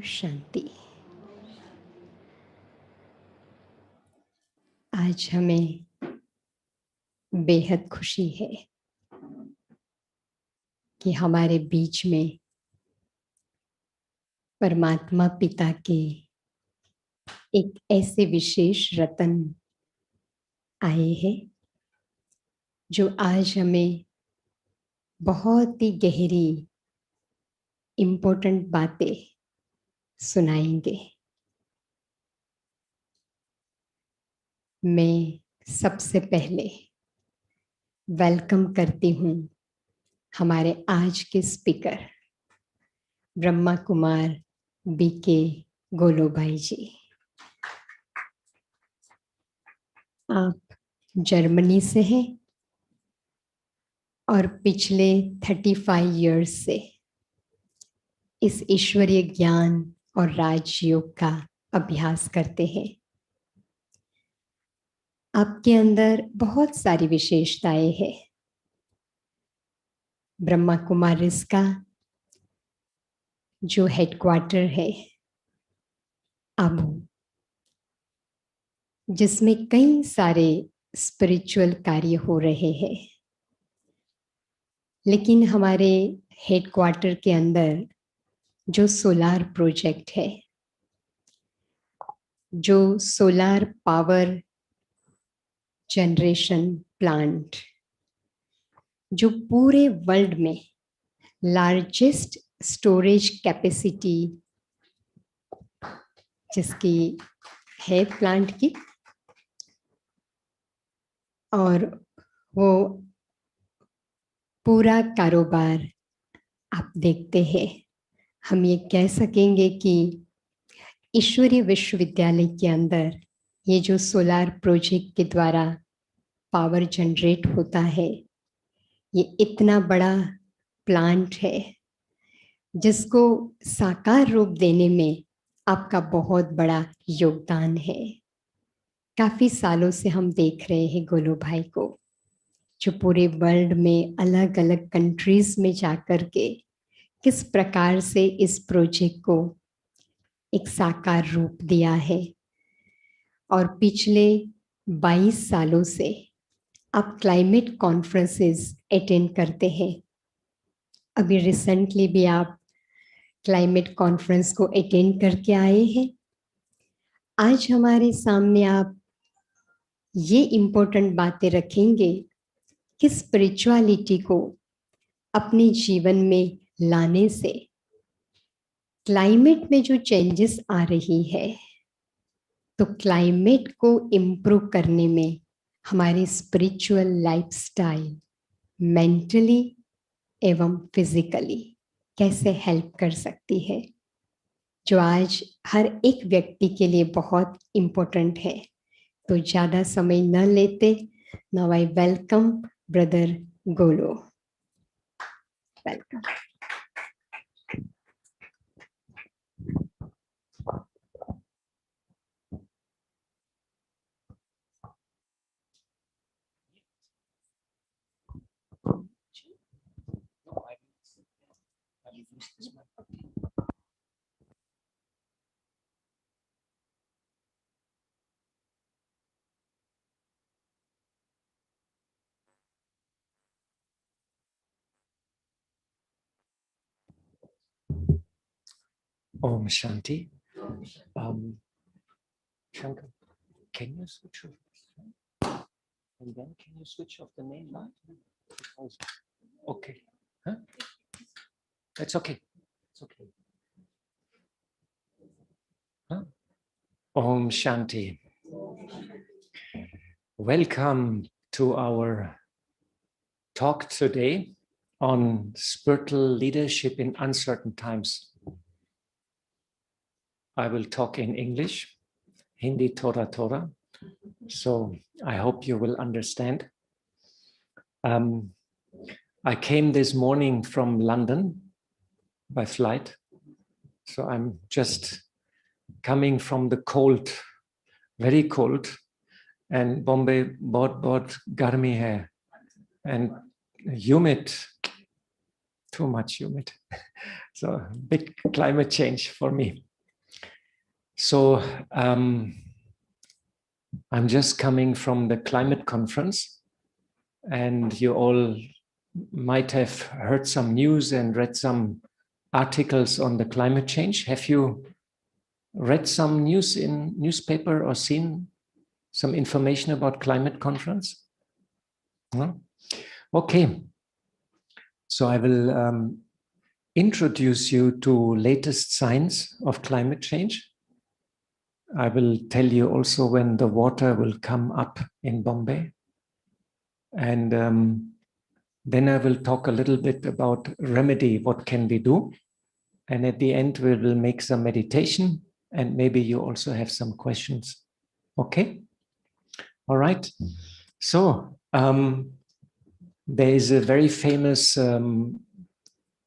शांति। आज हमें बेहद खुशी है कि हमारे बीच में परमात्मा पिता के एक ऐसे विशेष रतन आए हैं जो आज हमें बहुत ही गहरी इम्पोर्टेंट बातें सुनाएंगे। मैं सबसे पहले वेलकम करती हूँ हमारे आज के स्पीकर ब्रह्मा कुमार बीके गोलो भाई जी। आप जर्मनी से हैं और पिछले 35 इयर्स से इस ईश्वरीय ज्ञान और राजयोग का अभ्यास करते हैं। आपके अंदर बहुत सारी विशेषताएं हैं। ब्रह्मा कुमारिस का जो हेडक्वार्टर है आबू, जिसमें कई सारे स्पिरिचुअल कार्य हो रहे हैं, लेकिन हमारे हेडक्वार्टर के अंदर जो सोलार प्रोजेक्ट है, जो सोलार पावर जनरेशन प्लांट, जो पूरे वर्ल्ड में लार्जेस्ट स्टोरेज कैपेसिटी जिसकी है प्लांट की, और वो पूरा कारोबार आप देखते हैं, हम ये कह सकेंगे कि ईश्वरीय विश्वविद्यालय के अंदर ये जो सोलार प्रोजेक्ट के द्वारा पावर जनरेट होता है, ये इतना बड़ा प्लांट है जिसको साकार रूप देने में आपका बहुत बड़ा योगदान है। काफी सालों से हम देख रहे हैं गोलो भाई को, जो पूरे वर्ल्ड में अलग अलग कंट्रीज में जाकर के किस प्रकार से इस प्रोजेक्ट को एक साकार रूप दिया है। और पिछले 22 सालों से आप क्लाइमेट कॉन्फ्रेंसेस अटेंड करते हैं। अभी रिसेंटली भी आप क्लाइमेट कॉन्फ्रेंस को अटेंड करके आए हैं। आज हमारे सामने आप ये इम्पोर्टेंट बातें रखेंगे कि स्पिरिचुअलिटी को अपने जीवन में लाने से क्लाइमेट में जो चेंजेस आ रही है, तो क्लाइमेट को इम्प्रूव करने में हमारी स्पिरिचुअल लाइफस्टाइल मेंटली एवं फिजिकली कैसे हेल्प कर सकती है, जो आज हर एक व्यक्ति के लिए बहुत इम्पोर्टेंट है। तो ज़्यादा समय न लेते, नाउ आई वेलकम ब्रदर गोलो। Welcome. Om Shanti. Shankar, can you switch off? And then can you switch off the main light? Okay. Huh? That's okay. It's okay. Huh? Om Shanti. Welcome to our talk today on spiritual leadership in uncertain times. I will talk in English, Hindi Torah. So I hope you will understand. I came this morning from London by flight. So I'm just coming from the cold, very cold. And Bombay, bahut garmi hai. And humid, too much humid. So big climate change for me. So I'm just coming from the climate conference, and you all might have heard some news and read some articles on the climate change. Have you read some news in newspaper or seen some information about climate conference? No? Okay. So I will introduce you to latest science of climate change. I will tell you also when the water will come up in Bombay. And then I will talk a little bit about remedy, what can we do? And at the end, we will make some meditation, and maybe you also have some questions. Okay? All right. So there is a very famous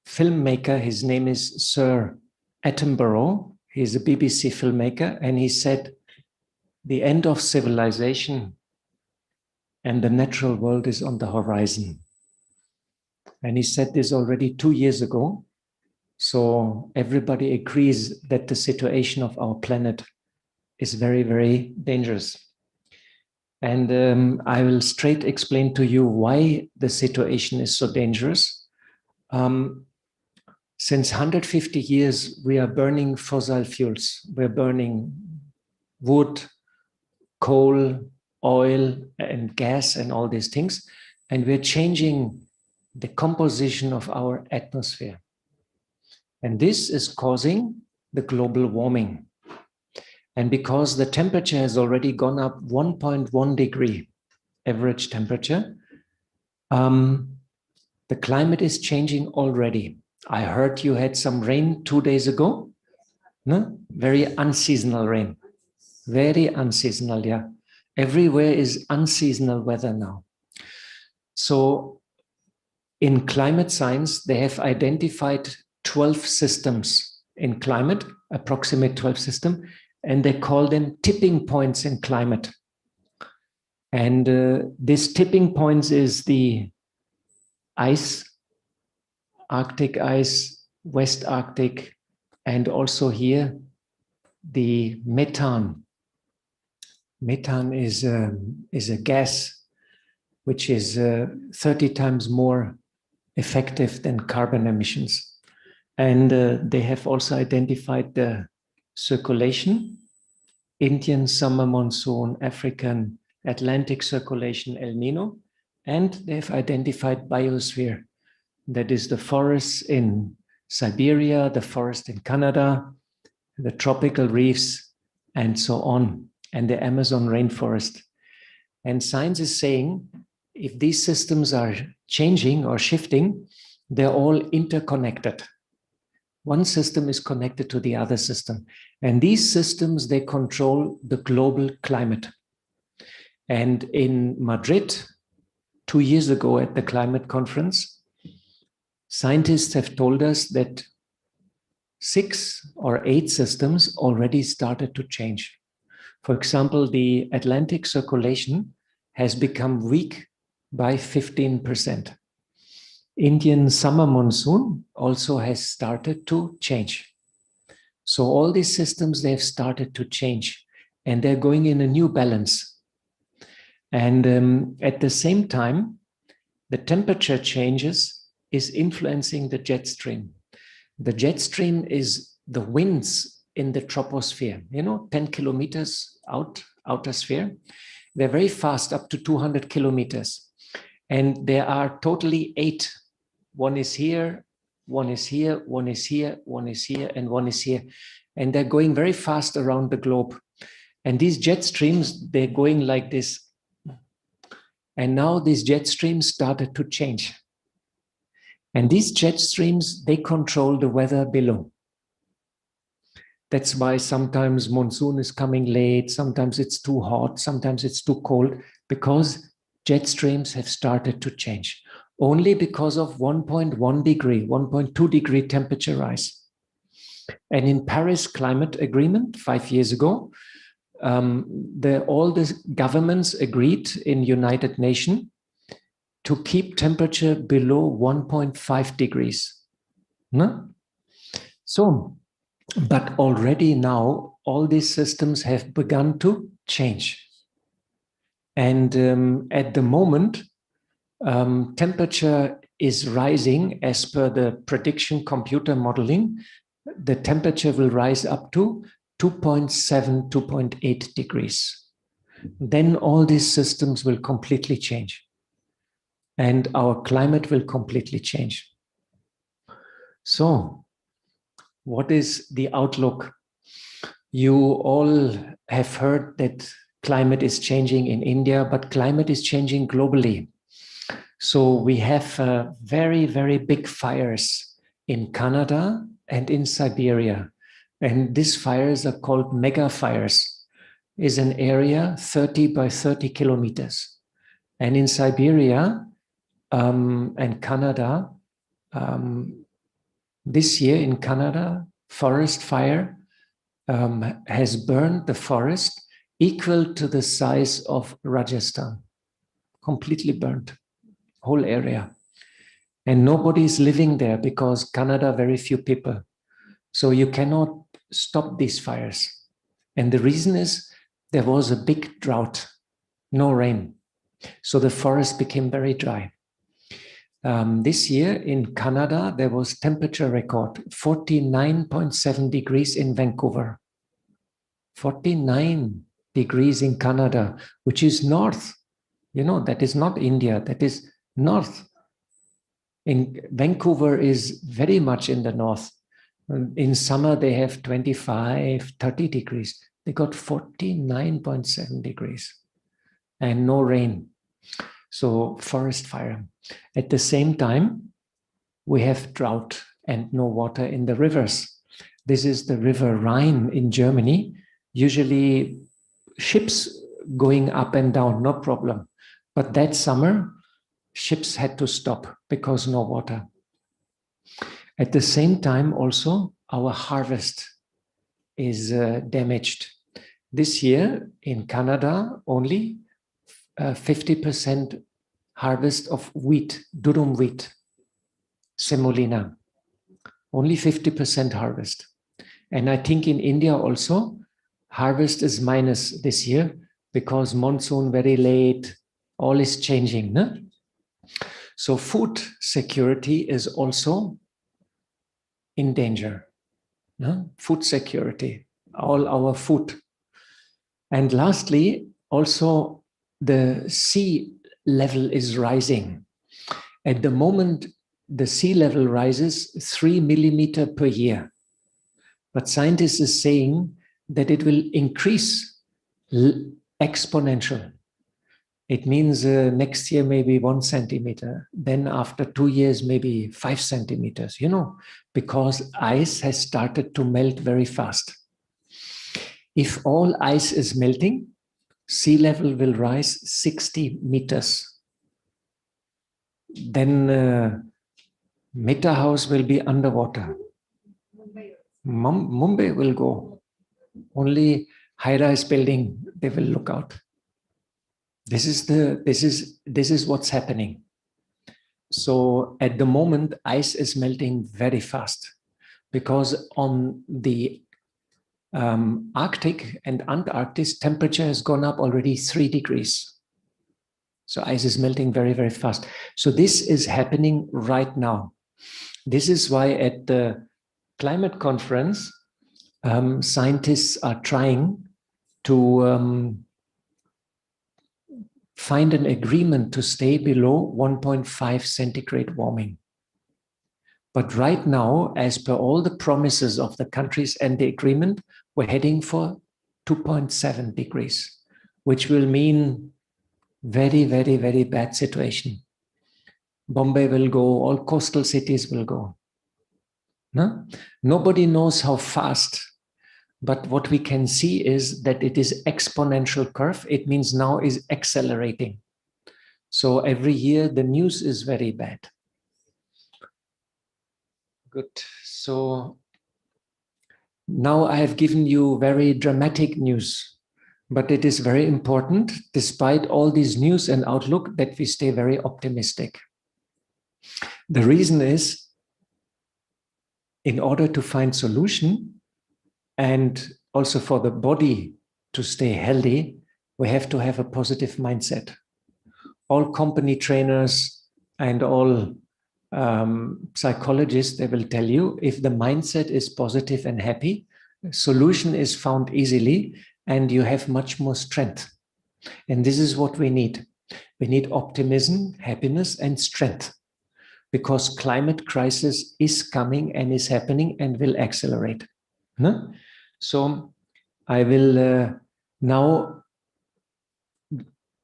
filmmaker. His name is Sir Attenborough. He's a BBC filmmaker, and he said, the end of civilization and the natural world is on the horizon. And he said this already 2 years ago. So everybody agrees that the situation of our planet is very, very dangerous. And I will straight explain to you why the situation is so dangerous. Since 150 years, we are burning fossil fuels. We're burning wood, coal, oil, and gas, and all these things. And we're changing the composition of our atmosphere. And this is causing the global warming. And because the temperature has already gone up 1.1 degree average temperature, the climate is changing already. I heard you had some rain 2 days ago. No? Very unseasonal rain. Very unseasonal, yeah. Everywhere is unseasonal weather now. So in climate science, they have identified 12 systems in climate, approximate 12 systems, and they call them tipping points in climate. And this tipping points is the ice, Arctic ice, West Arctic, and also here the methane. Methane is a gas which is 30 times more effective than carbon emissions. And they have also identified the circulation, Indian summer monsoon, African, Atlantic circulation, El Nino, and they've identified biosphere. That is the forests in Siberia, the forest in Canada, the tropical reefs, and so on, and the Amazon rainforest. And science is saying, if these systems are changing or shifting, they're all interconnected. One system is connected to the other system. And these systems, they control the global climate. And in Madrid, 2 years ago at the climate conference, scientists have told us that 6 or 8 systems already started to change. For example, the Atlantic circulation has become weak by 15%. Indian summer monsoon also has started to change. So all these systems, they've started to change, and they're going in a new balance. And at the same time, the temperature changes is influencing the jet stream. The jet stream is the winds in the troposphere, 10 kilometers outer sphere. They're very fast, up to 200 kilometers. And there are totally 8. One is here, one is here, one is here, one is here, and one is here. And they're going very fast around the globe. And these jet streams, they're going like this. And now these jet streams started to change. And these jet streams, they control the weather below. That's why sometimes monsoon is coming late, sometimes it's too hot, sometimes it's too cold, because jet streams have started to change. Only because of 1.1 degree, 1.2 degree temperature rise. And in Paris Climate Agreement 5 years ago, all the governments agreed in United Nations to keep temperature below 1.5 degrees. No? So But already now, all these systems have begun to change. And at the moment, temperature is rising as per the prediction computer modeling. The temperature will rise up to 2.7, 2.8 degrees. Then all these systems will completely change. And our climate will completely change. So, what is the outlook? You all have heard that climate is changing in India, but climate is changing globally. So we have very, very big fires in Canada and in Siberia. And these fires are called mega fires. Is an area 30 by 30 kilometers. And in Siberia and Canada, this year in Canada, forest fire has burned the forest equal to the size of Rajasthan, completely burnt, whole area. And nobody is living there because Canada, very few people. So you cannot stop these fires. And the reason is there was a big drought, no rain. So the forest became very dry. This year in Canada, there was temperature record, 49.7 degrees in Vancouver. 49 degrees in Canada, which is north. You know, that is not India, that is north. In Vancouver is very much in the north. In summer, they have 25, 30 degrees. They got 49.7 degrees and no rain. So forest fire. At the same time, we have drought and no water in the rivers. This is the river Rhine in Germany. Usually ships going up and down, no problem. But that summer, ships had to stop because no water. At the same time, also, our harvest is damaged. This year in Canada, only 50% harvest of wheat, durum wheat, semolina. Only 50% harvest. And I think in India also, harvest is minus this year because monsoon very late, all is changing. No? So food security is also in danger. No? Food security, all our food. And lastly, also the sea level is rising. At the moment, the sea level rises 3 millimeters per year. But scientists are saying that it will increase exponential. It means next year maybe 1 centimeter, then after 2 years maybe 5 centimeters, you know, because ice has started to melt very fast. If all ice is melting, sea level will rise 60 meters. Then Meta House will be underwater. Mumbai will go. Only high-rise building, they will look out. This is what's happening. So at the moment, ice is melting very fast because on the Arctic and Antarctic, temperature has gone up already 3 degrees. So ice is melting very, very fast. So this is happening right now. This is why at the climate conference, scientists are trying to find an agreement to stay below 1.5 centigrade warming. But right now, as per all the promises of the countries and the agreement, we're heading for 2.7 degrees, which will mean very, very, very bad situation. Bombay will go, all coastal cities will go. No? Nobody knows how fast, but what we can see is that it is exponential curve. It means now is accelerating. So every year the news is very bad. Good. So now I have given you very dramatic news, but it is very important, despite all these news and outlook, that we stay very optimistic. The reason is, in order to find solution, And also for the body to stay healthy, we have to have a positive mindset. All company trainers and all psychologists, they will tell you, if the mindset is positive and happy, solution is found easily and you have much more strength. And this is what we need. We need optimism, happiness, and strength, because climate crisis is coming and is happening and will accelerate. No? So I will now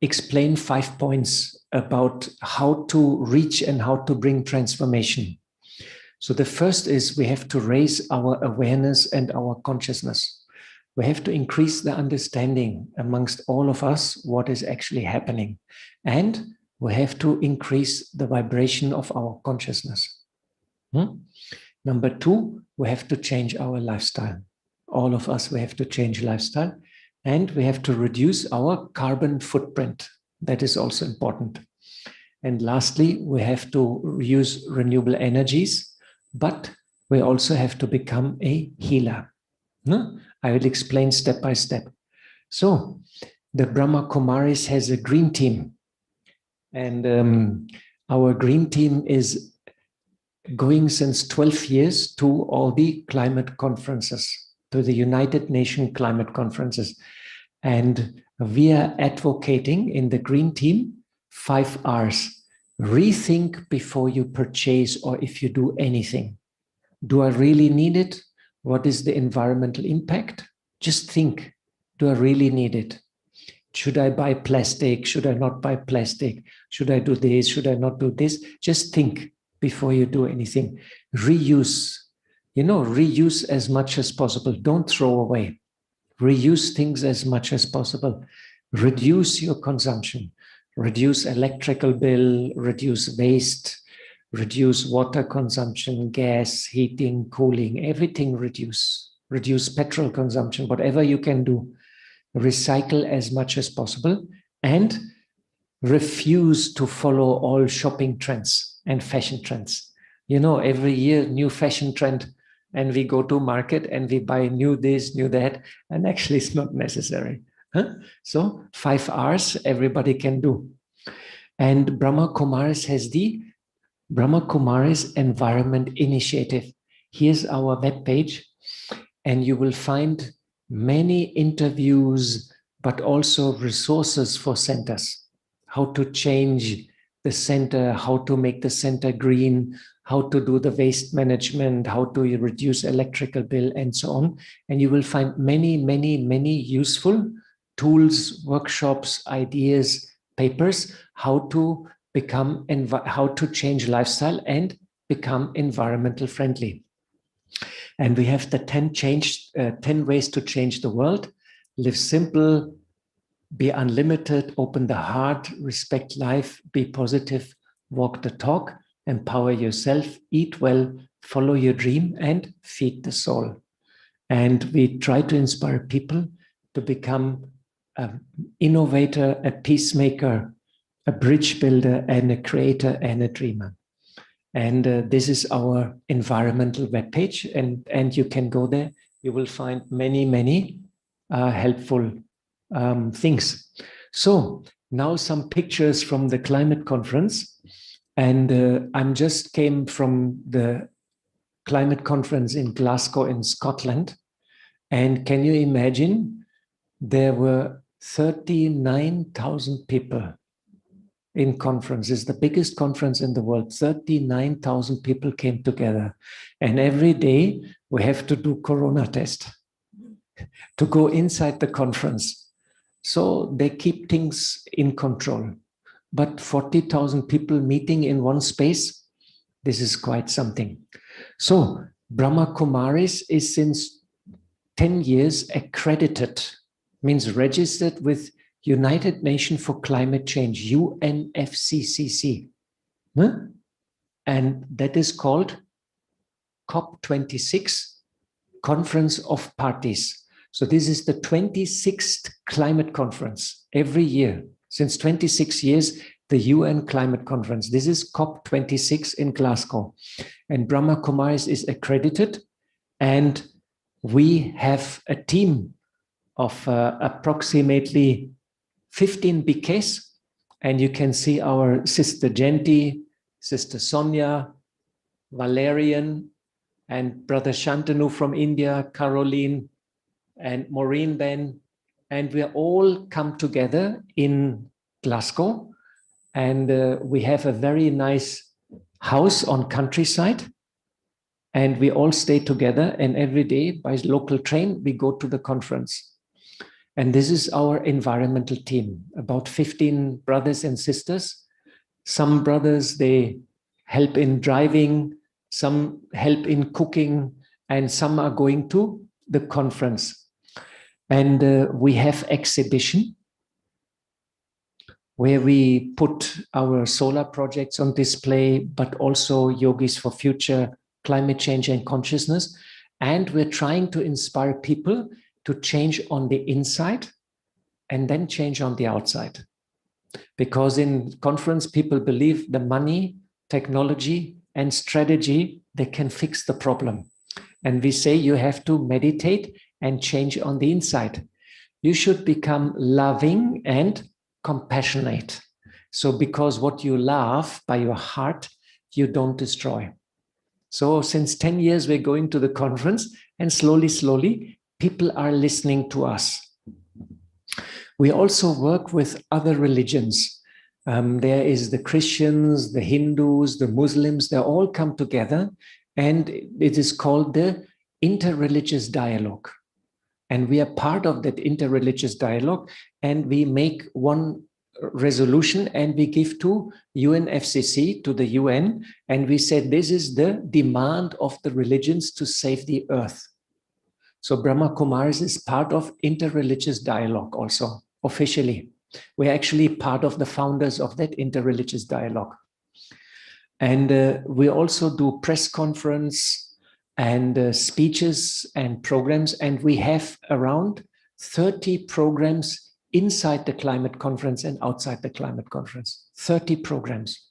explain 5 points about how to reach and how to bring transformation. So the first is we have to raise our awareness and our consciousness. We have to increase the understanding amongst all of us what is actually happening. And we have to increase the vibration of our consciousness. Number 2, we have to change our lifestyle. All of us, we have to change lifestyle. And we have to reduce our carbon footprint. That is also important. And lastly, we have to use renewable energies, but we also have to become a healer. I will explain step by step. So the Brahma Kumaris has a green team. And our green team is going since 12 years to all the climate conferences, to the United Nations climate conferences. And we are advocating in the green team 5 R's. Rethink before you purchase or if you do anything. Do I really need it? What is the environmental impact? Just think, do I really need it? Should I buy plastic? Should I not buy plastic? Should I do this? Should I not do this? Just think before you do anything. Reuse, reuse as much as possible. Don't throw away. Reuse things as much as possible. Reduce your consumption. Reduce electrical bill, reduce waste, reduce water consumption, gas, heating, cooling, everything reduce. Reduce petrol consumption, whatever you can do. Recycle as much as possible and refuse to follow all shopping trends and fashion trends. Every year, new fashion trend, and we go to market and we buy new this, new that, and actually it's not necessary. So 5 R's everybody can do. And Brahma Kumaris has the Brahma Kumaris Environment Initiative. Here's our webpage, and you will find many interviews, but also resources for centers. How to change the center, how to make the center green, how to do the waste management, how to reduce electrical bill, and so on. And you will find many, many, many useful tools, workshops, ideas, papers, how to change lifestyle and become environmental friendly. And we have the 10 ways to change the world. Live simple, be unlimited, open the heart, respect life, be positive, walk the talk, empower yourself, eat well, follow your dream, and feed the soul. And we try to inspire people to become an innovator, a peacemaker, a bridge builder, and a creator and a dreamer. And this is our environmental webpage, and you can go there. You will find many, many helpful things. So now some pictures from the climate conference. And I'm just came from the climate conference in Glasgow in Scotland. And can you imagine, there were 39,000 people in conference. It's the biggest conference in the world. 39,000 people came together. And every day we have to do corona test to go inside the conference. So they keep things in control. But 40,000 people meeting in one space, this is quite something. So Brahma Kumaris is since 10 years accredited, means registered with United Nations for Climate Change, UNFCCC. And that is called COP26, Conference of Parties. So this is the 26th climate conference every year. Since 26 years, the UN Climate Conference. This is COP26 in Glasgow. And Brahma Kumaris is accredited, and we have a team of approximately 15 BKs, and you can see our sister Genti, sister Sonia, Valerian, and brother Shantanu from India, Caroline, and Maureen Ben, and we all come together in Glasgow, and we have a very nice house on countryside, and we all stay together, and every day by local train we go to the conference. And this is our environmental team, about 15 brothers and sisters. Some brothers, they help in driving, some help in cooking, and some are going to the conference. And we have exhibition where we put our solar projects on display, but also Yogis for Future, climate change and consciousness. And we're trying to inspire people to change on the inside and then change on the outside. Because in conference, people believe the money, technology, and strategy, they can fix the problem. And we say you have to meditate and change on the inside. You should become loving and compassionate. So because what you love by your heart, you don't destroy. So since 10 years, we're going to the conference, and slowly, slowly, people are listening to us. We also work with other religions. There is the Christians, the Hindus, the Muslims, they all come together, and it is called the interreligious dialogue. And we are part of that interreligious dialogue, and we make one resolution and we give to UNFCCC, to the UN, and we said this is the demand of the religions to save the earth. So Brahma Kumaris is part of interreligious dialogue also, officially. We're actually part of the founders of that interreligious dialogue. And we also do press conference and speeches and programs, and we have around 30 programs inside the climate conference and outside the climate conference, 30 programs.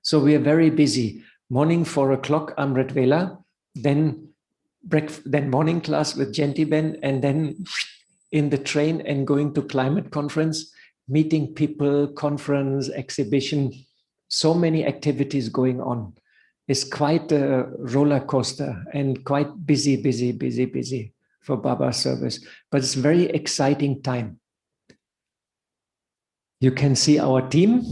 So we are very busy. Morning 4 o'clock, Amrit Vela, then morning class with Genti Ben, and then in the train and going to climate conference, meeting people, conference, exhibition, so many activities going on. It's quite a roller coaster and quite busy for Baba service. But it's very exciting time. You can see our team.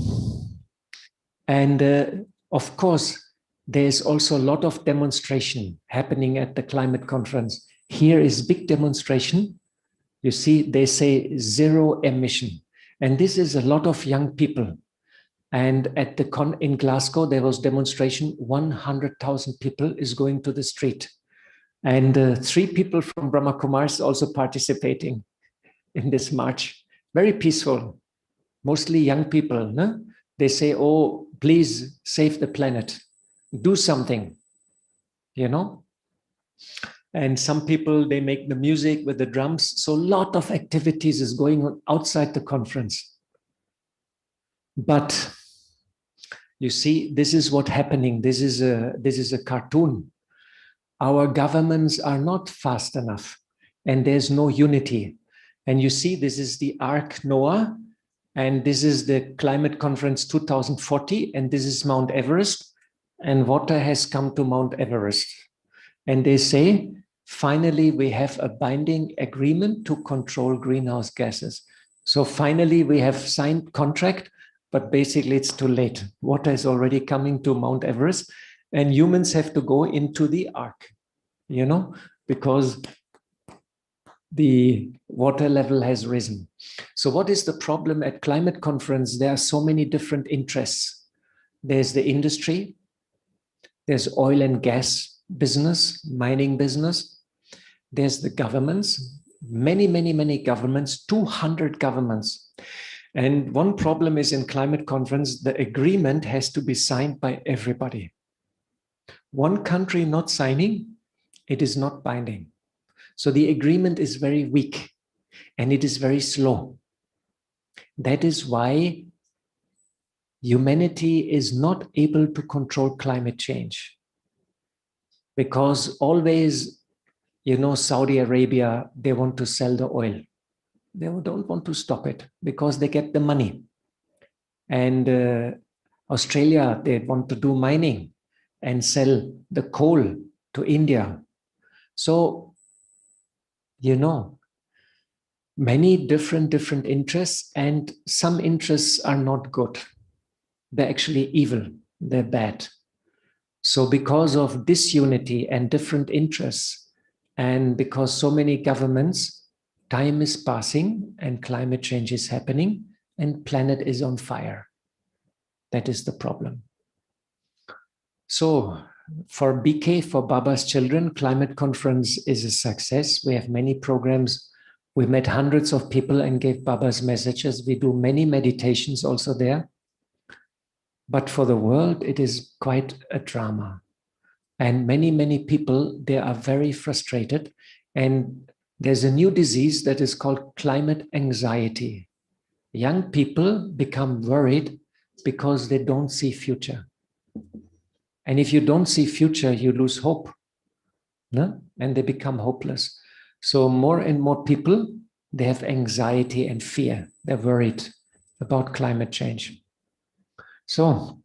And of course, there's also a lot of demonstration happening at the climate conference. Here is big demonstration. You see, they say zero emission. And this is a lot of young people. And at the in Glasgow, there was demonstration, 100,000 people is going to the street. And 3 people from Brahma Kumaris also participating in this march. Very peaceful, mostly young people. No? They say, oh, please save the planet. Do something, you know? And some people, they make the music with the drums. So a lot of activities is going on outside the conference. But you see, this is what's happening. This is a cartoon. Our governments are not fast enough, and there's no unity. And you see, this is the Ark Noah, and this is the Climate Conference 2040, and this is Mount Everest, and water has come to Mount Everest. And they say, finally, we have a binding agreement to control greenhouse gases. So finally, we have signed contract, but basically it's too late. Water is already coming to Mount Everest, and humans have to go into the Ark, you know, because the water level has risen. So what is the problem at climate conference? There are so many different interests. There's the industry, there's oil and gas business, mining business. There's the governments, many governments, 200 governments. And one problem is in climate conference, the agreement has to be signed by everybody. One country not signing, it is not binding. So the agreement is very weak and it is very slow. That is why humanity is not able to control climate change. Because always You know, Saudi Arabia, they want to sell the oil. They don't want to stop it because they get the money. And Australia, they want to do mining and sell the coal to India. So, you know, many different interests, and some interests are not good. They're actually evil. They're bad. So because of disunity and different interests, and because so many governments, time is passing and climate change is happening and planet is on fire. That is the problem. So for BK, for Baba's Children, climate conference is a success. We have many programs. We met hundreds of people and gave Baba's messages. We do many meditations also there. But for the world, it is quite a drama. And many people, they are very frustrated. And there's a new disease that is called climate anxiety. Young people become worried because they don't see future. And if you don't see future, you lose hope. No? And they become hopeless. So more and more people, they have anxiety and fear. They're worried about climate change. So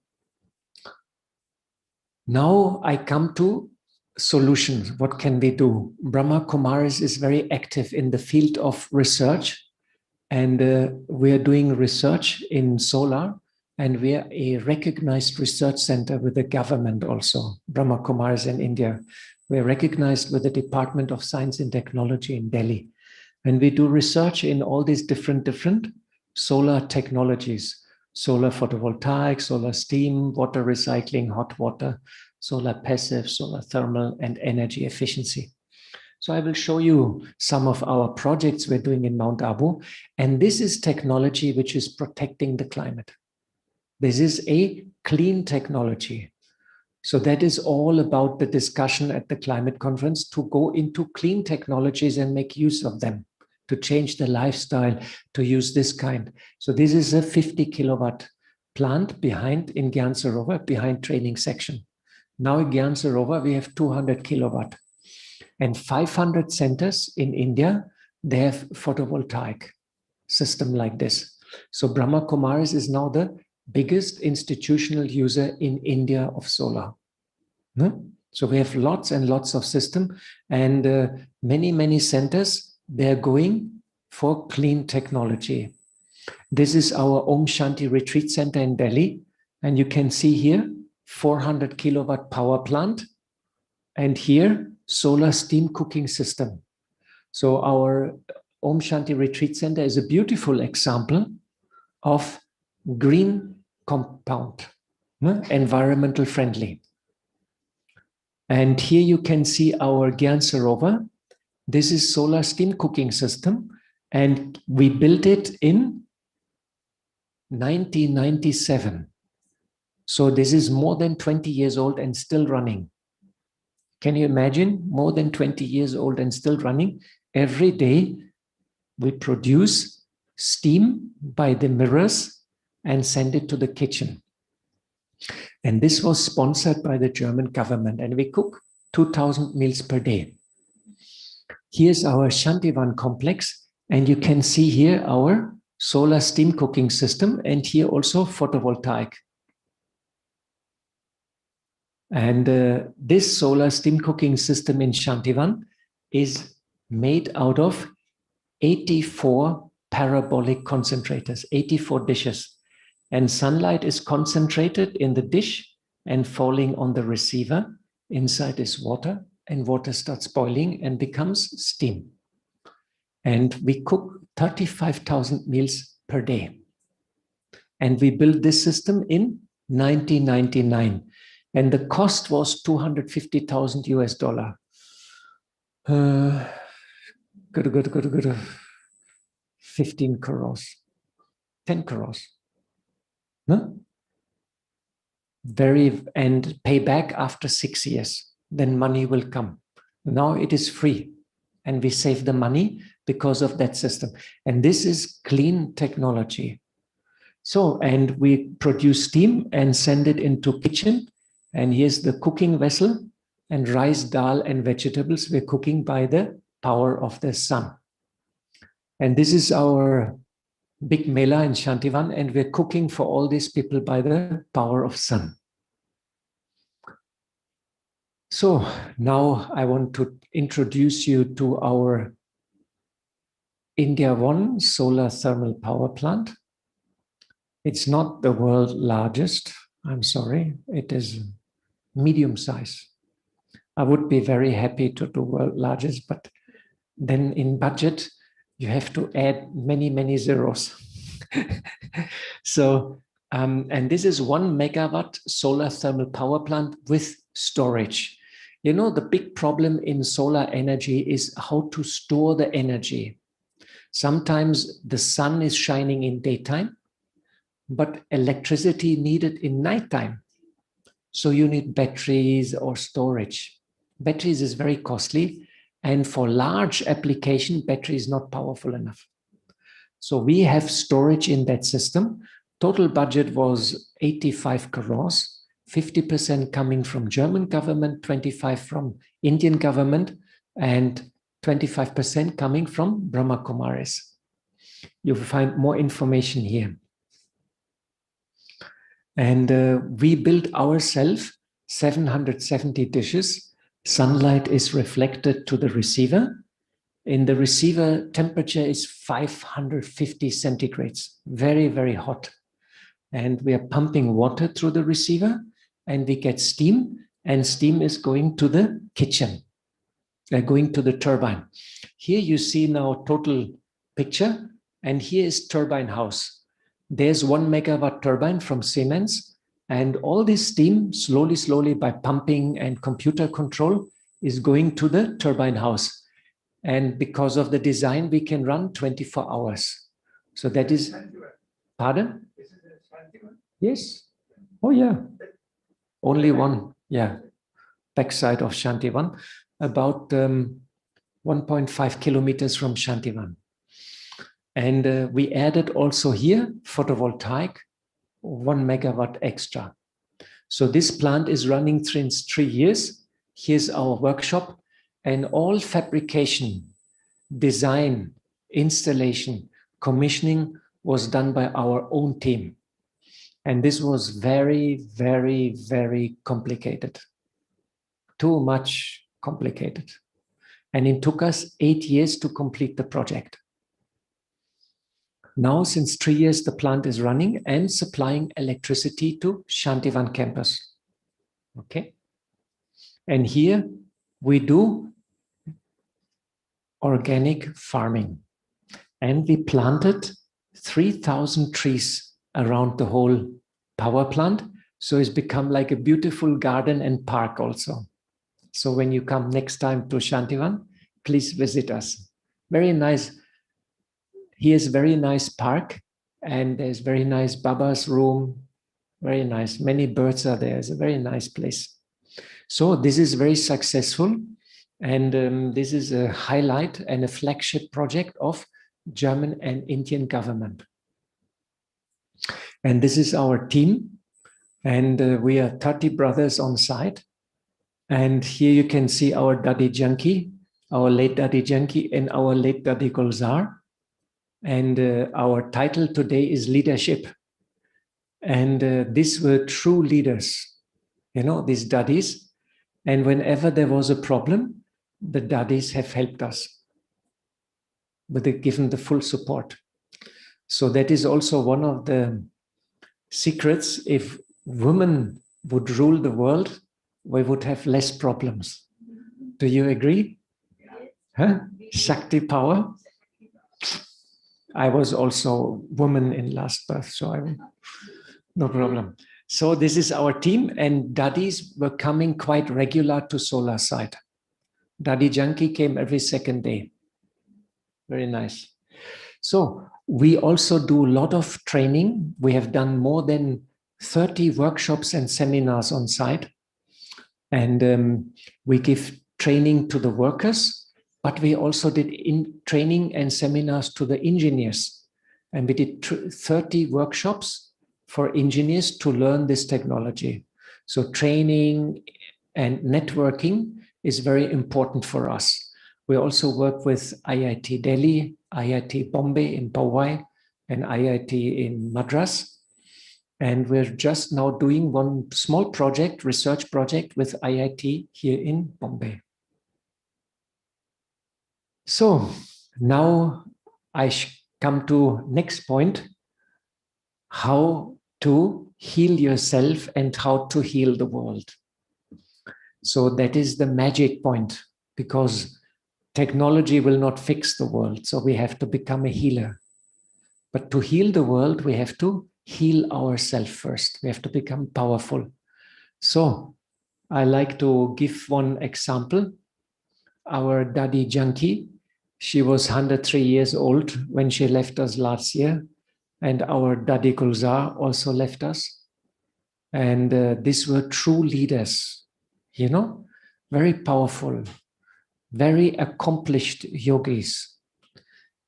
now I come to solutions. What can we do? Brahma Kumaris is very active in the field of research. And we are doing research in solar. And we are a recognized research center with the government also. Brahma Kumaris in India. We're recognized with the Department of Science and Technology in Delhi. And we do research in all these different solar technologies. Solar photovoltaic, solar steam, water recycling, hot water, solar passive, solar thermal, and energy efficiency. So I will show you some of our projects we're doing in Mount Abu. And this is technology which is protecting the climate. This is a clean technology. So that is all about the discussion at the climate conference, to go into clean technologies and make use of them, to change the lifestyle, to use this kind. So this is a 50 kilowatt plant behind in Gyan Sarovar, behind training section. Now in Gyan Sarovar, we have 200 kilowatt. And 500 centers in India, they have photovoltaic system like this. So Brahma Kumaris is now the biggest institutional user in India of solar. So we have lots and lots of system, and many centers, they're going for clean technology. This is our Om Shanti Retreat Center in Delhi. And you can see here, 400 kilowatt power plant. And here, solar steam cooking system. So our Om Shanti Retreat Center is a beautiful example of green compound, environmental friendly. And here you can see our Gyan Sarovar. This is solar steam cooking system. And we built it in 1997. So this is more than 20 years old and still running. Can you imagine? More than 20 years old and still running. Every day we produce steam by the mirrors and send it to the kitchen. And this was sponsored by the German government, and we cook 2,000 meals per day. Here's our Shantivan complex, and you can see here our solar steam cooking system, and here also photovoltaic. And this solar steam cooking system in Shantivan is made out of 84 parabolic concentrators, 84 dishes. And sunlight is concentrated in the dish and falling on the receiver. Inside is water, and water starts boiling and becomes steam. And we cook 35,000 meals per day. And we built this system in 1999. And the cost was $250,000 US. 15 crores, 10 crores. No? And pay back after 6 years, then money will come. Now it is free, and we save the money because of that system. And this is clean technology. So, and we produce steam and send it into kitchen. And here's the cooking vessel. and rice, dal, and vegetables we're cooking by the power of the sun. And this is our big mela in Shantivan, and we're cooking for all these people by the power of sun. So now I want to introduce you to our India 1 solar thermal power plant. It's not the world's largest, I'm sorry, it is medium size. I would be very happy to do world largest, but then in budget, you have to add many, many zeros. So, and this is 1 megawatt solar thermal power plant with storage. You know, the big problem in solar energy is how to store the energy. Sometimes the sun is shining in daytime, but electricity needed in nighttime. So you need batteries or storage. Batteries is very costly, and for large application, battery is not powerful enough. So we have storage in that system. Total budget was 85 crores, 50% coming from German government, 25 from Indian government, and 25% coming from Brahma Kumaris. You'll find more information here. And we built ourselves 770 dishes. Sunlight is reflected to the receiver. In the receiver, temperature is 550 centigrades, very, very hot. And we are pumping water through the receiver, and we get steam, and steam is going to the kitchen, going to the turbine. Here you see now total picture, and here is turbine house. There's 1 megawatt turbine from Siemens, and all this steam, slowly, slowly by pumping and computer control, is going to the turbine house. And because of the design, we can run 24 hours. So that is, pardon? Yes. Oh, yeah. Only one, yeah. Backside of Shantivan, about 1.5 kilometers from Shantivan. And we added also here photovoltaic, 1 megawatt extra. So this plant is running since 3 years. Here's our workshop, and all fabrication, design, installation, commissioning was done by our own team. And this was very, very, very complicated. Too much complicated. And it took us 8 years to complete the project. Now, since 3 years, the plant is running and supplying electricity to Shantivan campus. Okay. And here we do organic farming. And we planted 3,000 trees around the whole power plant. So it's become like a beautiful garden and park also. So when you come next time to Shantivan, please visit us. Very nice. Here's a very nice park, and there's very nice Baba's room. Very nice. Many birds are there. It's a very nice place. So this is very successful. And this is a highlight and a flagship project of German and Indian government. And this is our team. And we are 30 brothers on site. And here you can see our Daddy Janki, our late Daddy Janki, and our late Daddy Gulzar. And our title today is leadership. And these were true leaders, you know, these daddies. And whenever there was a problem, the daddies have helped us. But they've given the full support. So that is also one of the secrets. If women would rule the world, we would have less problems. Do you agree? Huh? Shakti power. I was also woman in last birth, so no problem. So this is our team, and daddies were coming quite regular to solar site. Daddy Janki came every second day. Very nice. So we also do a lot of training. We have done more than 30 workshops and seminars on site. And we give training to the workers, but we also did training and seminars to the engineers. And we did 30 workshops for engineers to learn this technology. So training and networking is very important for us. We also work with IIT Delhi, IIT Bombay in Powai, and IIT in Madras. And we're just now doing one small project, research project with IIT here in Bombay. So now I come to next point, how to heal yourself and how to heal the world. So that is the magic point, because technology will not fix the world. So we have to become a healer. But to heal the world, we have to heal ourselves first. We have to become powerful. So I like to give one example. Our Dadi Janki, she was 103 years old when she left us last year. And our Dadi Gulzar also left us. And these were true leaders, you know, very powerful, very accomplished yogis.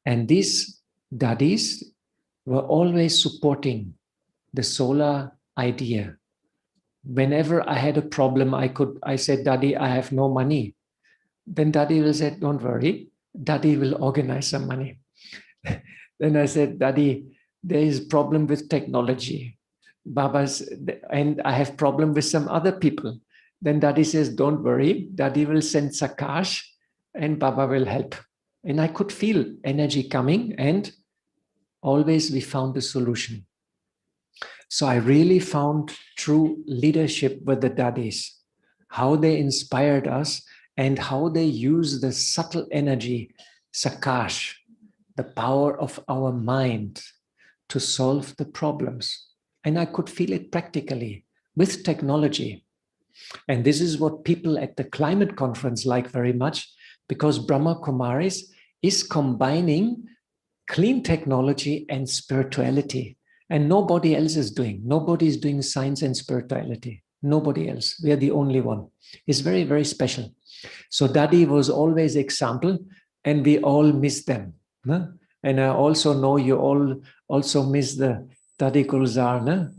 And these Dadis were always supporting the solar idea. Whenever I had a problem, I said, Dadi, I have no money. Then Dadi will say, don't worry, Dadi will organize some money. Then I said, Dadi, there is a problem with technology. Baba's, and I have problem with some other people. Then Dadi says, don't worry, Dadi will send Sakash and Baba will help. And I could feel energy coming, and always we found a solution. So I really found true leadership with the Dadis, how they inspired us and how they use the subtle energy, Sakash, the power of our mind to solve the problems. And I could feel it practically with technology. And this is what people at the climate conference like very much, because Brahma Kumaris is combining clean technology and spirituality. And nobody else is doing. Nobody is doing science and spirituality. Nobody else. We are the only one. It's very, very special. So Dadi was always example, and we all miss them. No? And I also know you all also miss the Dadi Gulzar. No?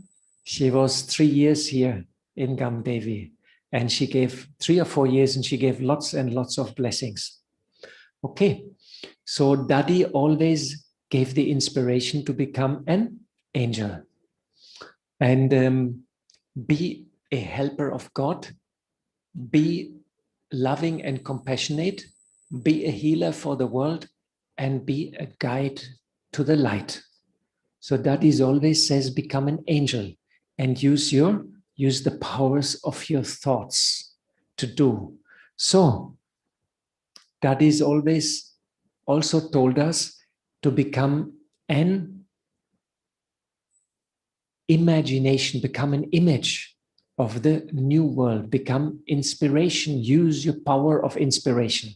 She was 3 years here in Gamdevi, and she gave 3 or 4 years, and she gave lots and lots of blessings. Okay, so Dadi always gave the inspiration to become an angel and be a helper of God, be loving and compassionate, be a healer for the world, and be a guide to the light. So Dadi always says, become an angel and use the powers of your thoughts to do. So Dadi always also told us to become an imagination, become an image of the new world, become inspiration, use your power of inspiration.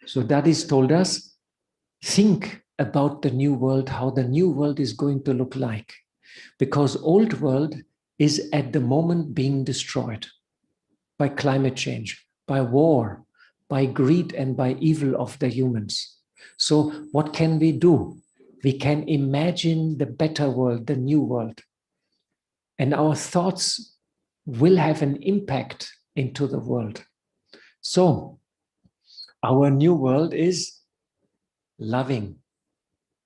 So Dadi told us, think about the new world, how the new world is going to look like, because old world is at the moment being destroyed by climate change, by war, by greed and by evil of the humans. So what can we do? We can imagine the better world, the new world. And our thoughts will have an impact into the world. So our new world is loving.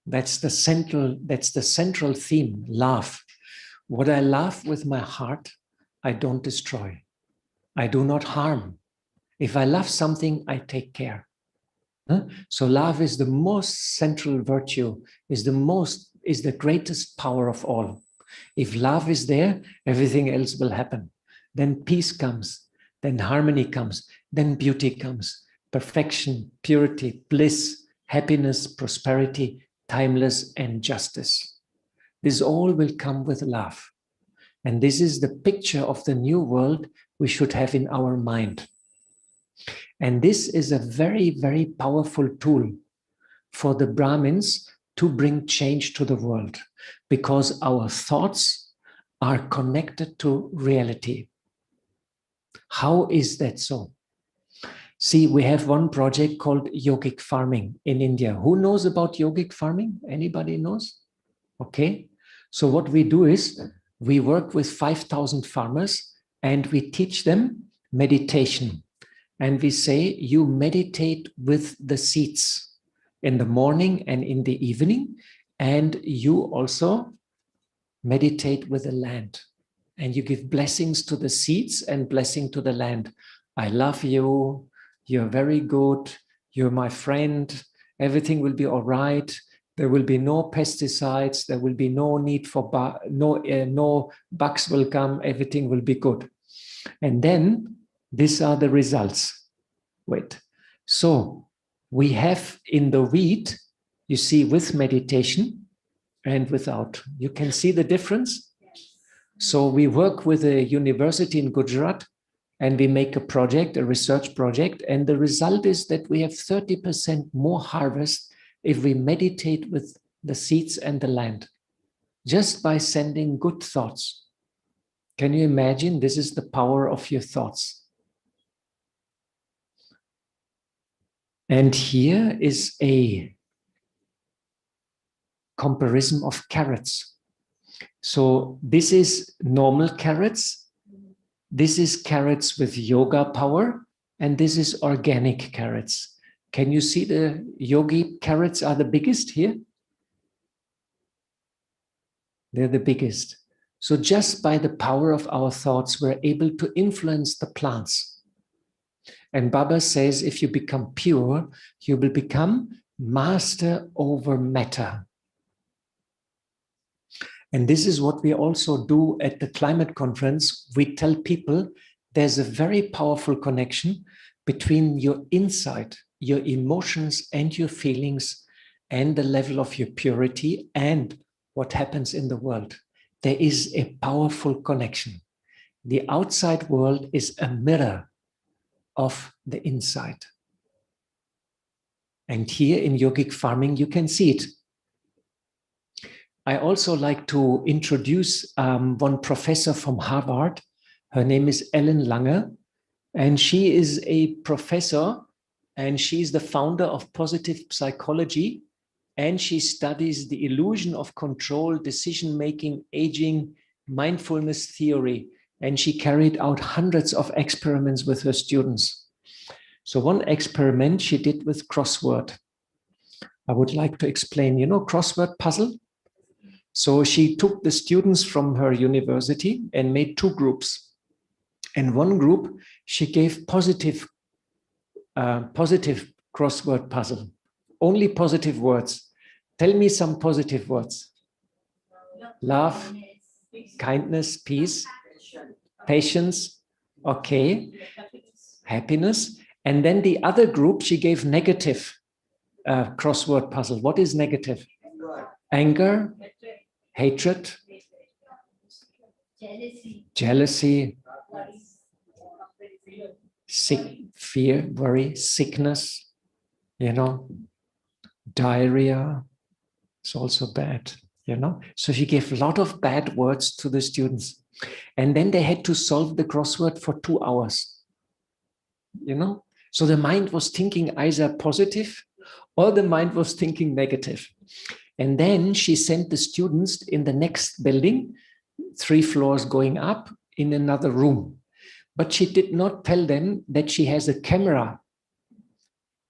That's the central theme, love. What I love with my heart, I don't destroy. I do not harm. If I love something, I take care. So love is the most central virtue, is the greatest power of all. If love is there, everything else will happen. Then peace comes, then harmony comes, then beauty comes, perfection, purity, bliss, happiness, prosperity, timeless, and justice. This all will come with love. And this is the picture of the new world we should have in our mind. And this is a very, very powerful tool for the Brahmins to bring change to the world, because our thoughts are connected to reality. How is that so? See, we have one project called yogic farming in India. Who knows about yogic farming? Anybody knows? Okay. So what we do is we work with 5,000 farmers and we teach them meditation. And we say you meditate with the seeds in the morning and in the evening. And you also meditate with the land. And you give blessings to the seeds and blessing to the land. I love you. You're very good. You're my friend. Everything will be all right. There will be no pesticides. There will be no need for no bugs will come. Everything will be good. And then these are the results. Wait. So we have in the wheat, you see, with meditation and without. You can see the difference. So we work with a university in Gujarat and we make a project, a research project. And the result is that we have 30% more harvest if we meditate with the seeds and the land, just by sending good thoughts. Can you imagine? This is the power of your thoughts. And here is a comparison of carrots. So this is normal carrots. This is carrots with yoga power. And this is organic carrots. Can you see the yogi carrots are the biggest here? They're the biggest. So just by the power of our thoughts, we're able to influence the plants. And Baba says, if you become pure, you will become master over matter. And this is what we also do at the climate conference. We tell people there's a very powerful connection between your insight, your emotions and your feelings and the level of your purity and what happens in the world. There is a powerful connection. The outside world is a mirror of the inside. And here in yogic farming, you can see it. I also like to introduce one professor from Harvard. Her name is Ellen Langer, and she is a professor, and she's the founder of positive psychology, and she studies the illusion of control, decision-making, aging, mindfulness theory, and she carried out hundreds of experiments with her students. So one experiment she did with crossword. I would like to explain, you know, crossword puzzle? So she took the students from her university and made two groups. And one group, she gave positive crossword puzzle, only positive words. Tell me some positive words. Love, kindness, peace, patience, okay, happiness. And then the other group, she gave negative crossword puzzle. What is negative? Anger, hatred, jealousy, sick, fear, worry, sickness, you know, diarrhea. It's also bad, you know. So she gave a lot of bad words to the students. And then they had to solve the crossword for 2 hours, you know. So the mind was thinking either positive or the mind was thinking negative. And then she sent the students in the next building, 3 floors going up, in another room. But she did not tell them that she has a camera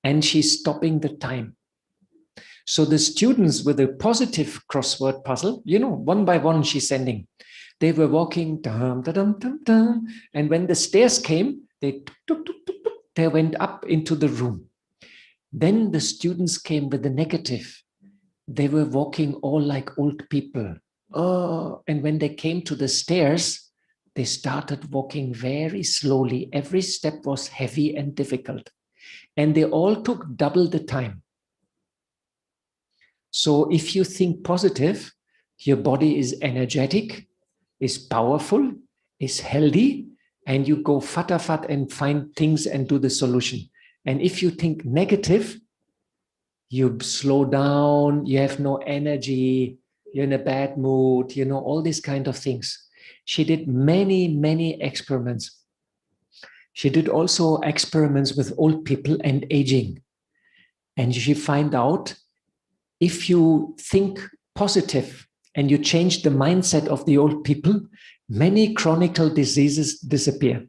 and she's stopping the time. So the students with a positive crossword puzzle, you know, one by one she's sending. They were walking, dum, dum, dum, dum, and when the stairs came, they went up into the room. Then the students came with the negative. They were walking all like old people. Oh, and when they came to the stairs, they started walking very slowly. Every step was heavy and difficult. And they all took double the time. So if you think positive, your body is energetic, is powerful, is healthy, and you go fat and find things and do the solution. And if you think negative, you slow down, you have no energy, you're in a bad mood, you know, all these kind of things. She did many, many experiments. She did also experiments with old people and aging. And she found out if you think positive and you change the mindset of the old people, many chronic diseases disappear.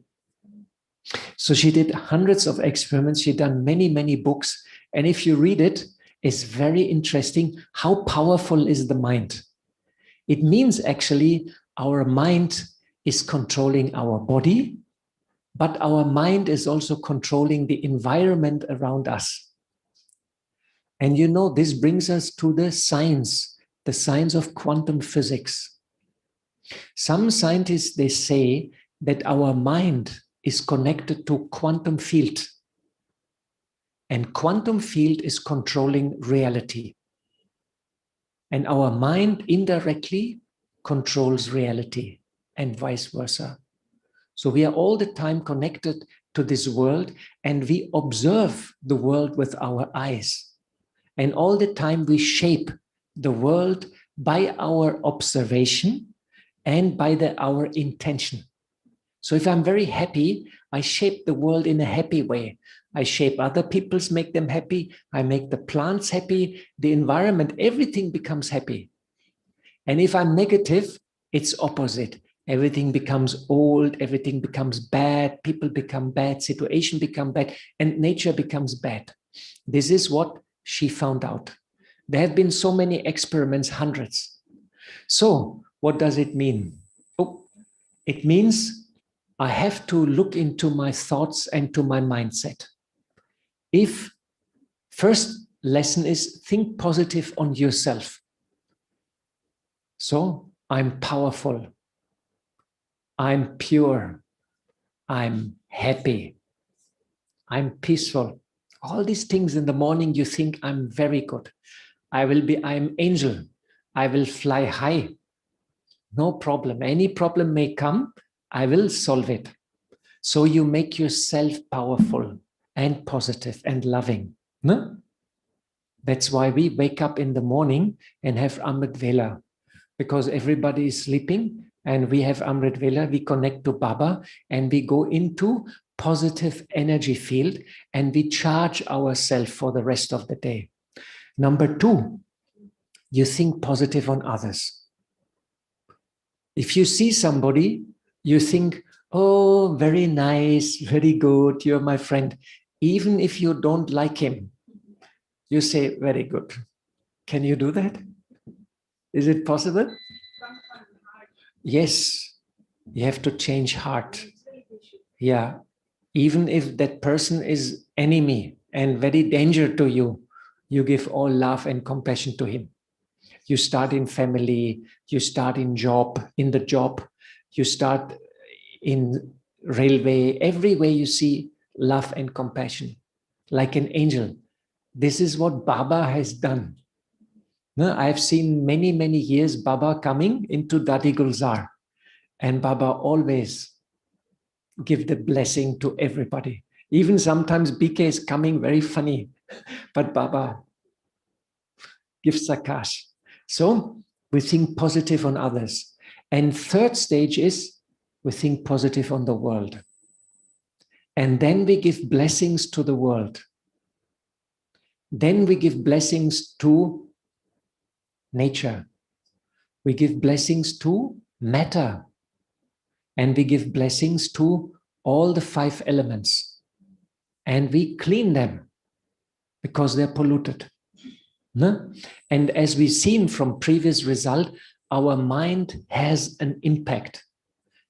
So she did hundreds of experiments. She done many, many books. And if you read it, it's very interesting how powerful is the mind. It means actually our mind is controlling our body, but our mind is also controlling the environment around us. And you know, this brings us to the science of quantum physics. Some scientists, they say that our mind is connected to quantum field. And quantum field is controlling reality. And our mind indirectly controls reality and vice versa. So we are all the time connected to this world, and we observe the world with our eyes. And all the time we shape the world by our observation and by our intention. So if I'm very happy, I shape the world in a happy way. I shape other people's, make them happy. I make the plants happy, the environment, everything becomes happy. And if I'm negative, it's opposite. Everything becomes old, everything becomes bad, people become bad, situation become bad, and nature becomes bad. This is what she found out. There have been so many experiments, hundreds. So what does it mean? Oh, it means I have to look into my thoughts and to my mindset. If first lesson is think positive on yourself. So I'm powerful. I'm pure. I'm happy. I'm peaceful. All these things in the morning, you think I'm very good. I'm angel. I will fly high. No problem. Any problem may come, I will solve it. So you make yourself powerful and positive and loving. No? That's why we wake up in the morning and have Amrit Vela, because everybody is sleeping and we have Amrit Vela. We connect to Baba and we go into positive energy field and we charge ourselves for the rest of the day. Number two, you think positive on others. If you see somebody, you think, oh, very nice, very good, you're my friend. Even if you don't like him, you say, very good. Can you do that? Is it possible? Yes, you have to change heart. Yeah, even if that person is enemy and very danger to you, you give all love and compassion to him. You start in family, you start in the job, you start in railway, everywhere you see love and compassion, like an angel. This is what Baba has done. No, I've seen many, many years Baba coming into Dadi Gulzar, and Baba always give the blessing to everybody. Even sometimes BK is coming very funny, but Baba gives Sakash. So we think positive on others. And third stage is we think positive on the world. And then we give blessings to the world. Then we give blessings to nature. We give blessings to matter. And we give blessings to all the 5 elements. And we clean them because they're polluted. No? And as we've seen from previous result, our mind has an impact.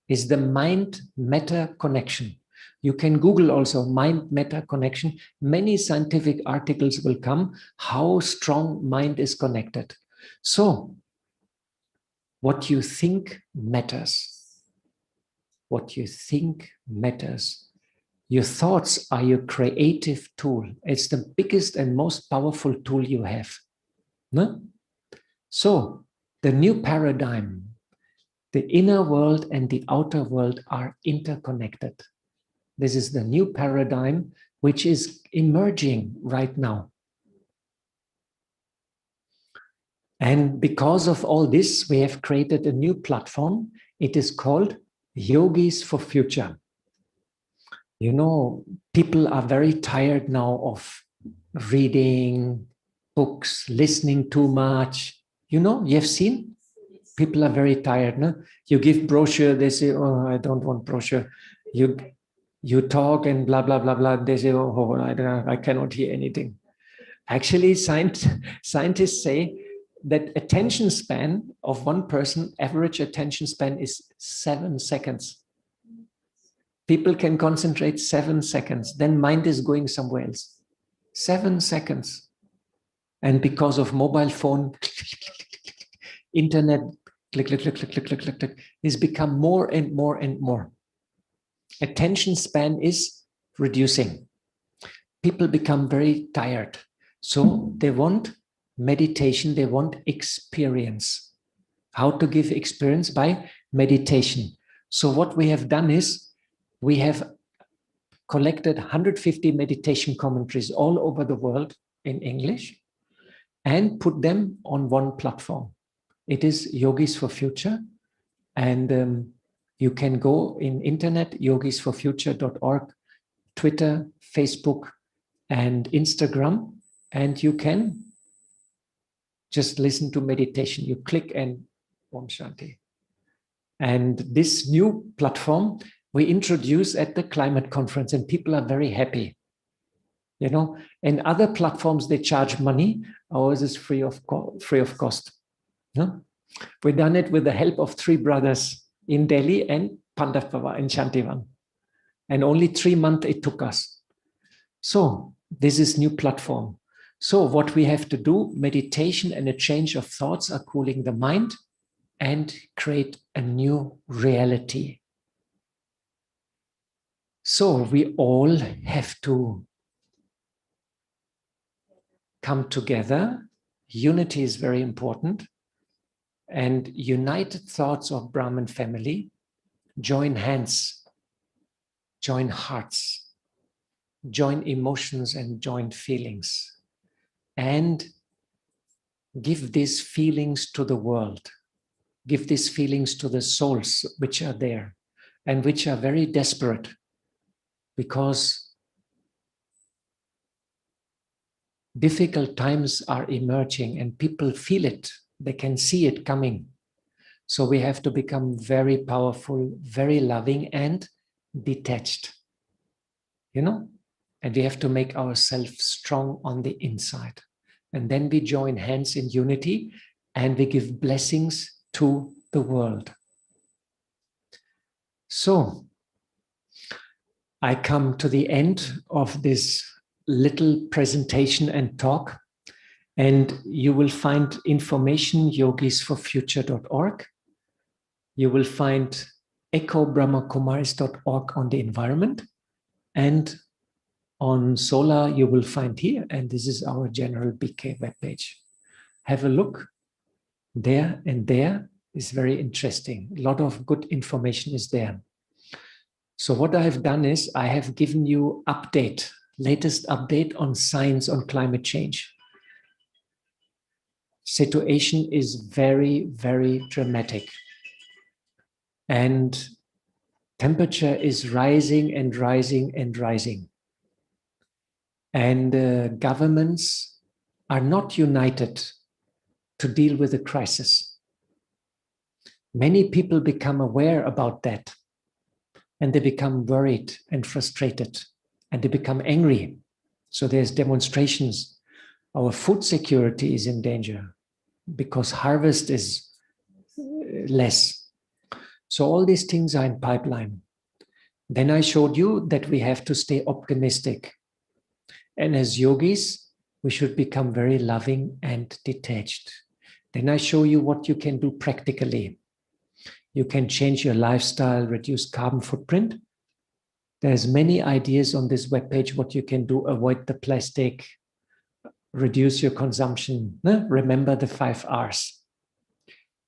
Is the mind-matter connection. You can Google also mind-matter connection. Many scientific articles will come how strong mind is connected. So, what you think matters. What you think matters. Your thoughts are your creative tool. It's the biggest and most powerful tool you have. No? So, the new paradigm, the inner world and the outer world are interconnected. This is the new paradigm which is emerging right now. And because of all this, we have created a new platform. It is called Yogis for Future. You know, people are very tired now of reading books, listening too much. You know, you have seen? People are very tired. No? You give brochure, they say, oh, I don't want brochure. You talk and blah, blah, blah, blah. They say, oh, I cannot hear anything. Actually, scientists say that attention span of one person, average attention span is 7 seconds. People can concentrate 7 seconds, then mind is going somewhere else. 7 seconds. And because of mobile phone, internet, click, click, click, click, click, click, click, click, is become more and more and more. Attention span is reducing. People become very tired. So they want meditation, they want experience. How to give experience? By meditation. So what we have done is we have collected 150 meditation commentaries all over the world in English and put them on one platform. It is Yogis for Future. And you can go in internet, yogisforfuture.org, Twitter, Facebook, and Instagram, and you can just listen to meditation. You click and Om Shanti. And this new platform we introduce at the climate conference, and people are very happy. You know, and other platforms, they charge money. Ours is free of cost. No? We've done it with the help of 3 brothers in Delhi and Pandavpava in Shantivan. And only 3 months it took us. So this is new platform. So what we have to do, meditation and a change of thoughts are cooling the mind and create a new reality. So we all have to come together. Unity is very important. And united thoughts of Brahman family, join hands, join hearts, join emotions and join feelings, and give these feelings to the world. Give these feelings to the souls which are there and which are very desperate because difficult times are emerging and people feel it. They can see it coming. So we have to become very powerful, very loving and detached, you know, and we have to make ourselves strong on the inside. And then we join hands in unity and we give blessings to the world. So I come to the end of this little presentation and talk. And you will find information, yogisforfuture.org. You will find echobrahmakumaris.org on the environment. And on solar, you will find here, and this is our general BK webpage. Have a look there, and there is very interesting. A lot of good information is there. So what I have done is I have given you latest update on science on climate change. Situation is very, very dramatic. And temperature is rising and rising and rising. And governments are not united to deal with the crisis. Many people become aware about that. And they become worried and frustrated. And they become angry. So there's demonstrations. Our food security is in danger, because harvest is less. So all these things are in pipeline. Then I showed you that we have to stay optimistic. And as yogis, we should become very loving and detached. Then I show you what you can do practically. You can change your lifestyle, reduce carbon footprint. There's many ideas on this webpage what you can do. Avoid the plastic, reduce your consumption. Remember the 5 R's.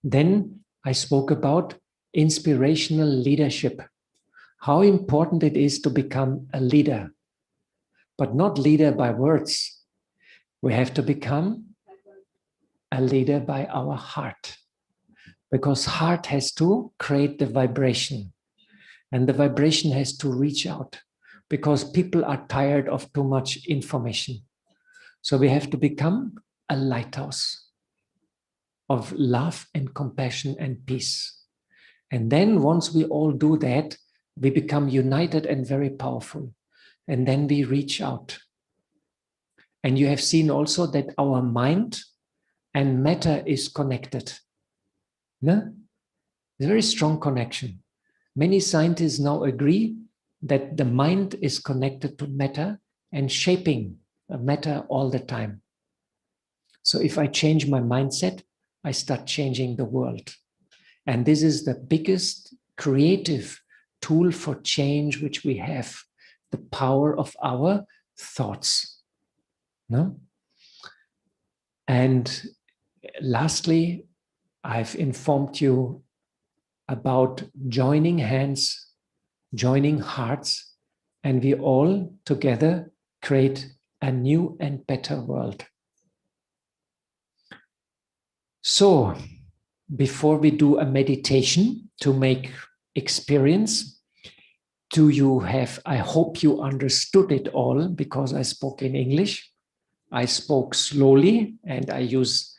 Then I spoke about inspirational leadership. How important it is to become a leader, but not leader by words. We have to become a leader by our heart, because heart has to create the vibration, and the vibration has to reach out, because people are tired of too much information. So we have to become a lighthouse of love and compassion and peace. And then once we all do that, we become united and very powerful. And then we reach out. And you have seen also that our mind and matter is connected. No? There's a very strong connection. Many scientists now agree that the mind is connected to matter and shaping matter all the time. So if I change my mindset, I start changing the world. And this is the biggest creative tool for change which we have, the power of our thoughts. No? And lastly, I've informed you about joining hands, joining hearts, and we all together create a new and better world. So, before we do a meditation to make experience, do you have, I hope you understood it all because I spoke in English. I spoke slowly and I use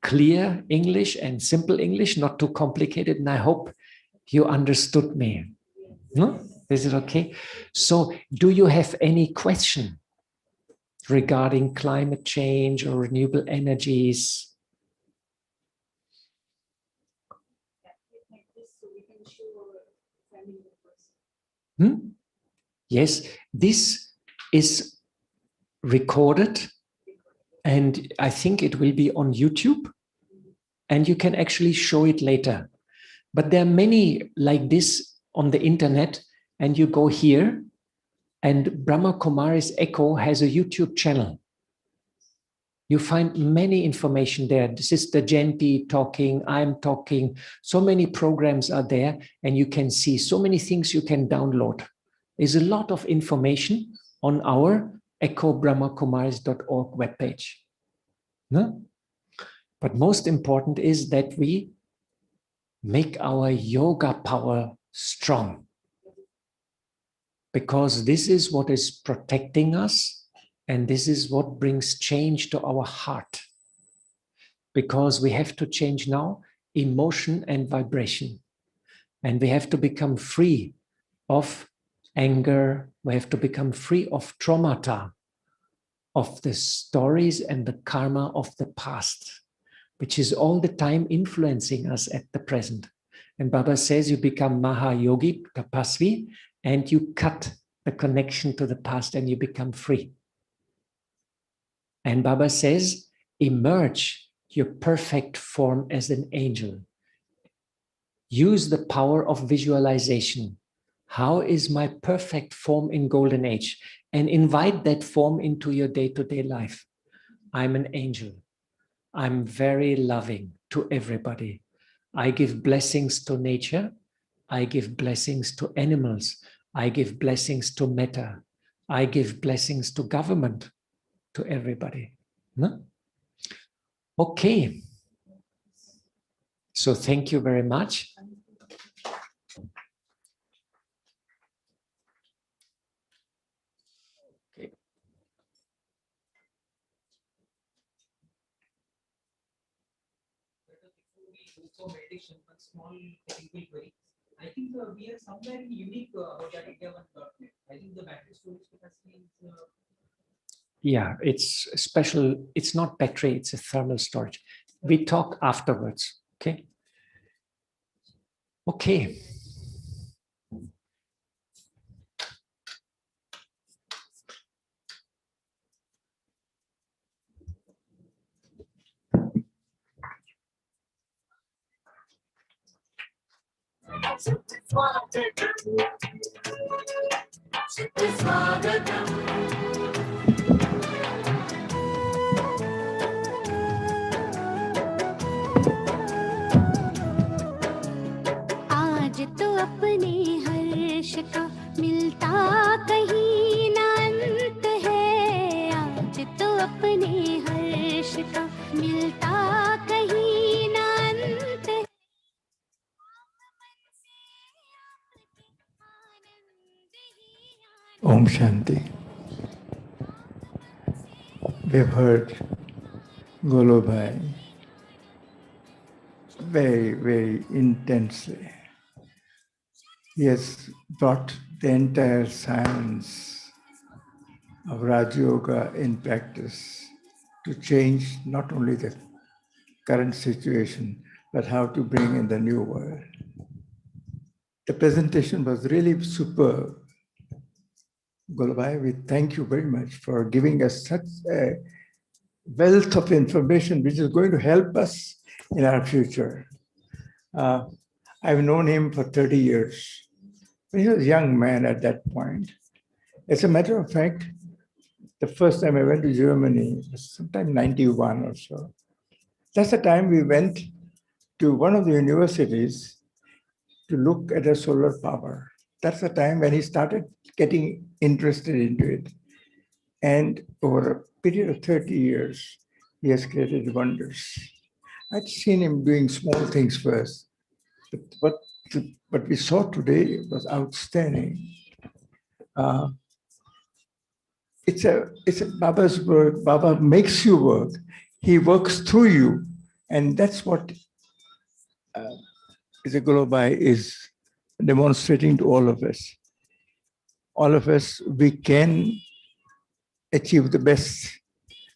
clear English and simple English, not too complicated. And I hope you understood me. No? Is it okay? So do you have any question regarding climate change or renewable energies? Yes, this is recorded and I think it will be on YouTube and you can actually show it later. But there are many like this on the internet and you go here and Brahma Kumari's Echo has a YouTube channel. You find many information there. This is the Jenti talking, I'm talking. So many programs are there and you can see so many things you can download. There's a lot of information on our echobrahmakumaris.org webpage. No? But most important is that we make our yoga power strong. Because this is what is protecting us and this is what brings change to our heart. Because we have to change now emotion and vibration. And we have to become free of anger. We have to become free of traumata, of the stories and the karma of the past, which is all the time influencing us at the present. And Baba says you become Mahayogi, Tapasvi, and you cut the connection to the past and you become free. And Baba says, emerge your perfect form as an angel. Use the power of visualization. How is my perfect form in Golden Age? And invite that form into your day-to-day life. I'm an angel. I'm very loving to everybody. I give blessings to nature. I give blessings to animals. I give blessings to matter. I give blessings to government, to everybody. No? Okay. So thank you very much. Okay. For meditation, one small technical query. I think we are somewhere in unique about that India1.net. I think the battery storage capacity is. Yeah, it's special. It's not battery, it's a thermal storage. We talk afterwards. Okay. Okay. आज तो अपने हर्ष का मिलता कहीं ना अंत है। आज तो अपने हर्ष का मिलता कहीं ना अंत है। Om Shanti. We've heard Golo Bhai very, very intensely. He has brought the entire science of Raj Yoga in practice to change not only the current situation, but how to bring in the new world. The presentation was really superb. Golobhai, we thank you very much for giving us such a wealth of information which is going to help us in our future. I've known him for 30 years. He was a young man at that point. As a matter of fact, the first time I went to Germany was sometime 91 or so. That's the time we went to one of the universities to look at the solar power. That's the time when he started getting interested into it. And over a period of 30 years, he has created wonders. I'd seen him doing small things first, but what we saw today was outstanding. It's a Baba's work. Baba makes you work. He works through you. And that's what Golobhai is demonstrating to all of us. All of us, we can achieve the best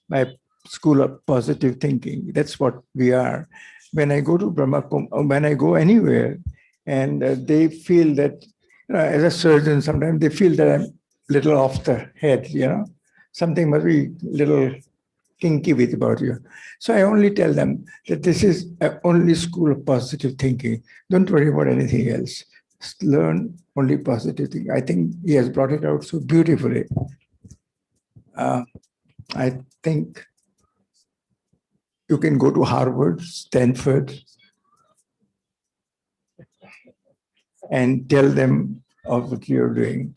by school of positive thinking. That's what we are. When I go to Brahma Kumaris, when I go anywhere, and they feel that, as a surgeon, sometimes they feel that I'm a little off the head, something must be a little kinky with about you. So I only tell them that this is only school of positive thinking. Don't worry about anything else. Just learn only positive thinking. I think he has brought it out so beautifully. I think you can go to Harvard, Stanford, and tell them of what you're doing.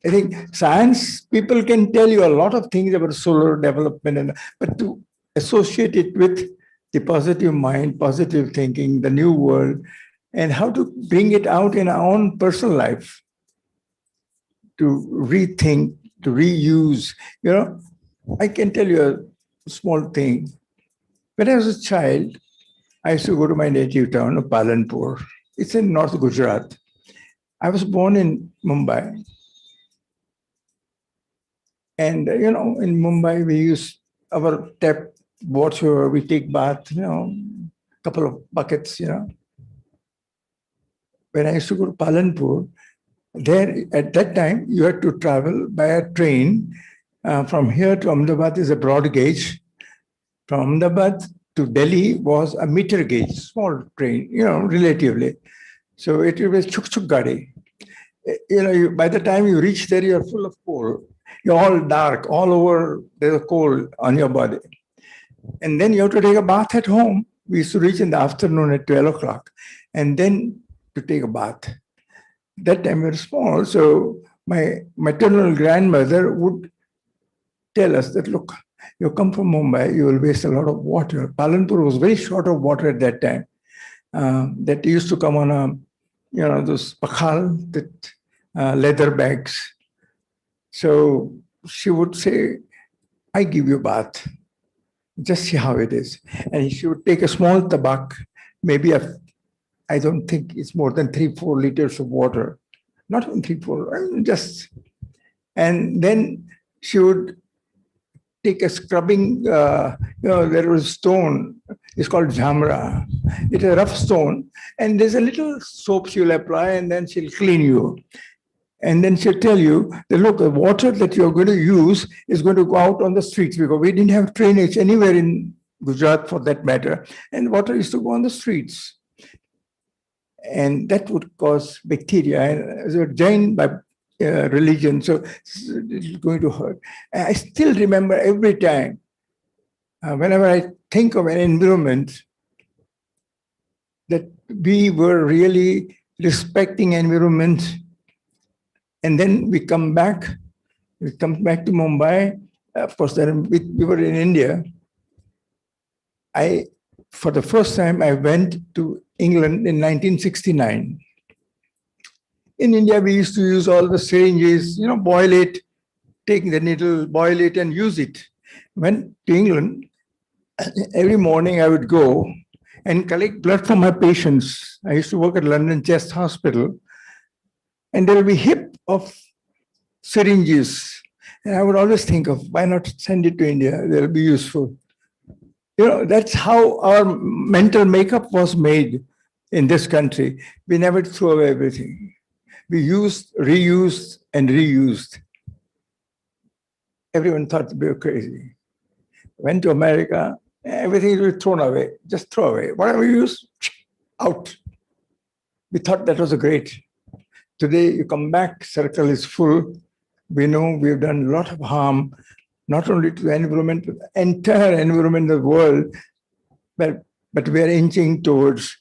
I think science people can tell you a lot of things about solar development, but to associate it with the positive mind, positive thinking, the new world, and how to bring it out in our own personal life, to rethink, to reuse. I can tell you a small thing. When I was a child, I used to go to my native town of Palanpur. It's in North Gujarat. I was born in Mumbai. And, in Mumbai, we use our tap water, we take bath, couple of buckets, When I used to go to Palanpur, there at that time, you had to travel by a train. From here to Ahmedabad is a broad gauge. From Ahmedabad to Delhi was a meter gauge, small train, relatively. So it was chuk-chuk gadi. By the time you reach there, you're full of coal. You're all dark, all over, there's a coal on your body. And then you have to take a bath at home. We used to reach in the afternoon at 12 o'clock. And then to take a bath. That time we were small, so my maternal grandmother would tell us that, look, you come from Mumbai, you will waste a lot of water. Palanpur was very short of water at that time. That used to come on those pakhal, that leather bags. So she would say, I give you a bath. Just see how it is. And she would take a small tabak, maybe I don't think it's more than 3-4 liters of water. Not even 3-4, just. And then she would take a scrubbing, there was a stone, it's called jamra. It's a rough stone, and there's a little soap she'll apply, and then she'll clean you. And then she'll tell you that, look, the water that you're going to use is going to go out on the streets, because we didn't have drainage anywhere in Gujarat for that matter, and water used to go on the streets. And that would cause bacteria. And as a Jain by religion, so it's going to hurt. I still remember every time, whenever I think of an environment, that we were really respecting environment. And then we come back to Mumbai. Of course, then we were in India. For the first time, I went to England in 1969. In India, we used to use all the syringes, boil it, take the needle, boil it, and use it. Went to England, every morning I would go and collect blood from my patients. I used to work at London Chest Hospital. and there will be heap of syringes. And I would always think of why not send it to India? They'll be useful. That's how our mental makeup was made in this country. We never threw away everything. We used, reused, and reused. Everyone thought we were crazy. Went to America, everything was thrown away. Just throw away. Whatever you use, out. We thought that was great. Today, you come back, circle is full. We know we've done a lot of harm, not only to the environment, but the entire environment of the world, but we are inching towards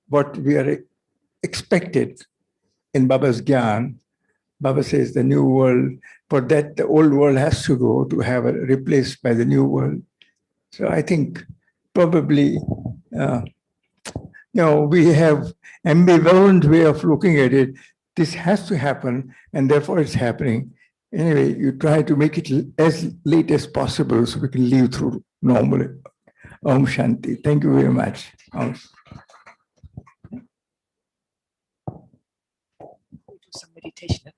what we are expected in Baba's Gyan. Baba says the new world, for that the old world has to go to have it replaced by the new world. So I think probably, we have ambivalent way of looking at it. This has to happen, and therefore it's happening. Anyway, you try to make it as late as possible so we can live through normally. Om Shanti. Thank you very much. Some meditation.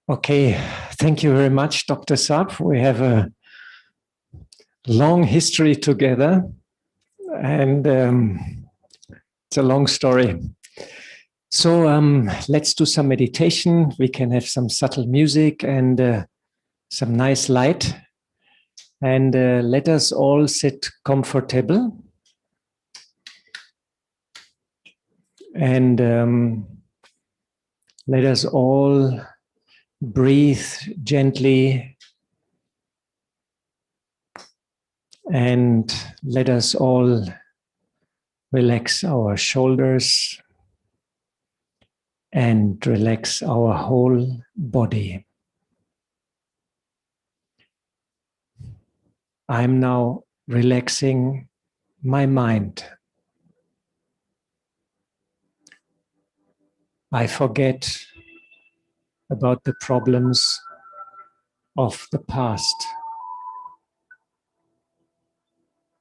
Okay, thank you very much, Dr. Saab. We have a long history together, and it's a long story. So let's do some meditation. We can have some subtle music and some nice light. And let us all sit comfortable. And let us all breathe gently. And let us all relax our shoulders and relax our whole body. I'm now relaxing my mind. I forget about the problems of the past.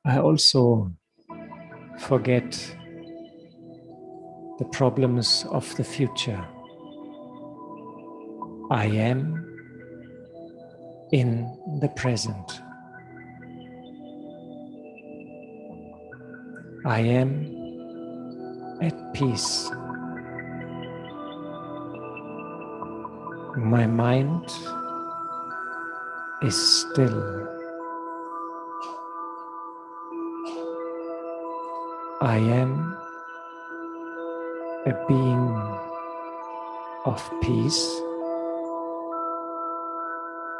I also forget the problems of the future. I am in the present. I am at peace. My mind is still. I am a being of peace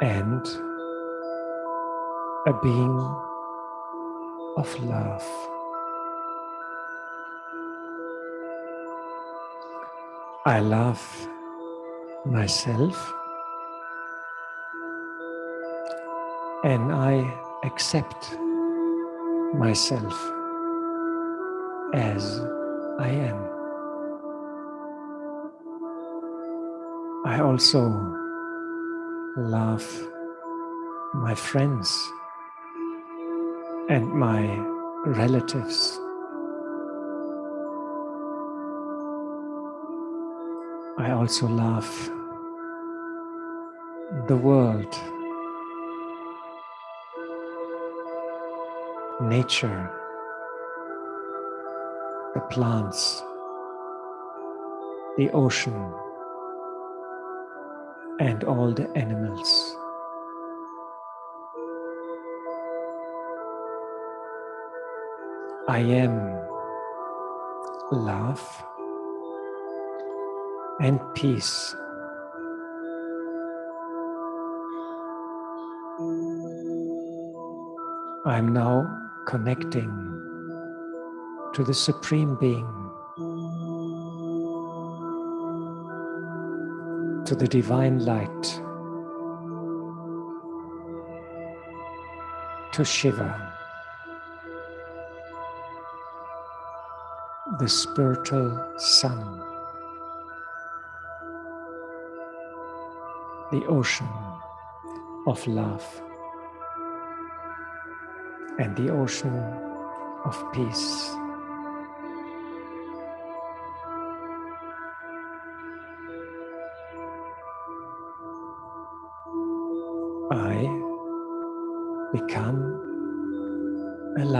and a being of love. I love myself and I accept myself as I am. I also love my friends and my relatives. I also love the world, nature, the plants, the ocean, and all the animals. I am love and peace. I'm now connecting to the Supreme Being, to the divine light, to Shiva, the spiritual sun, the ocean of love, and the ocean of peace.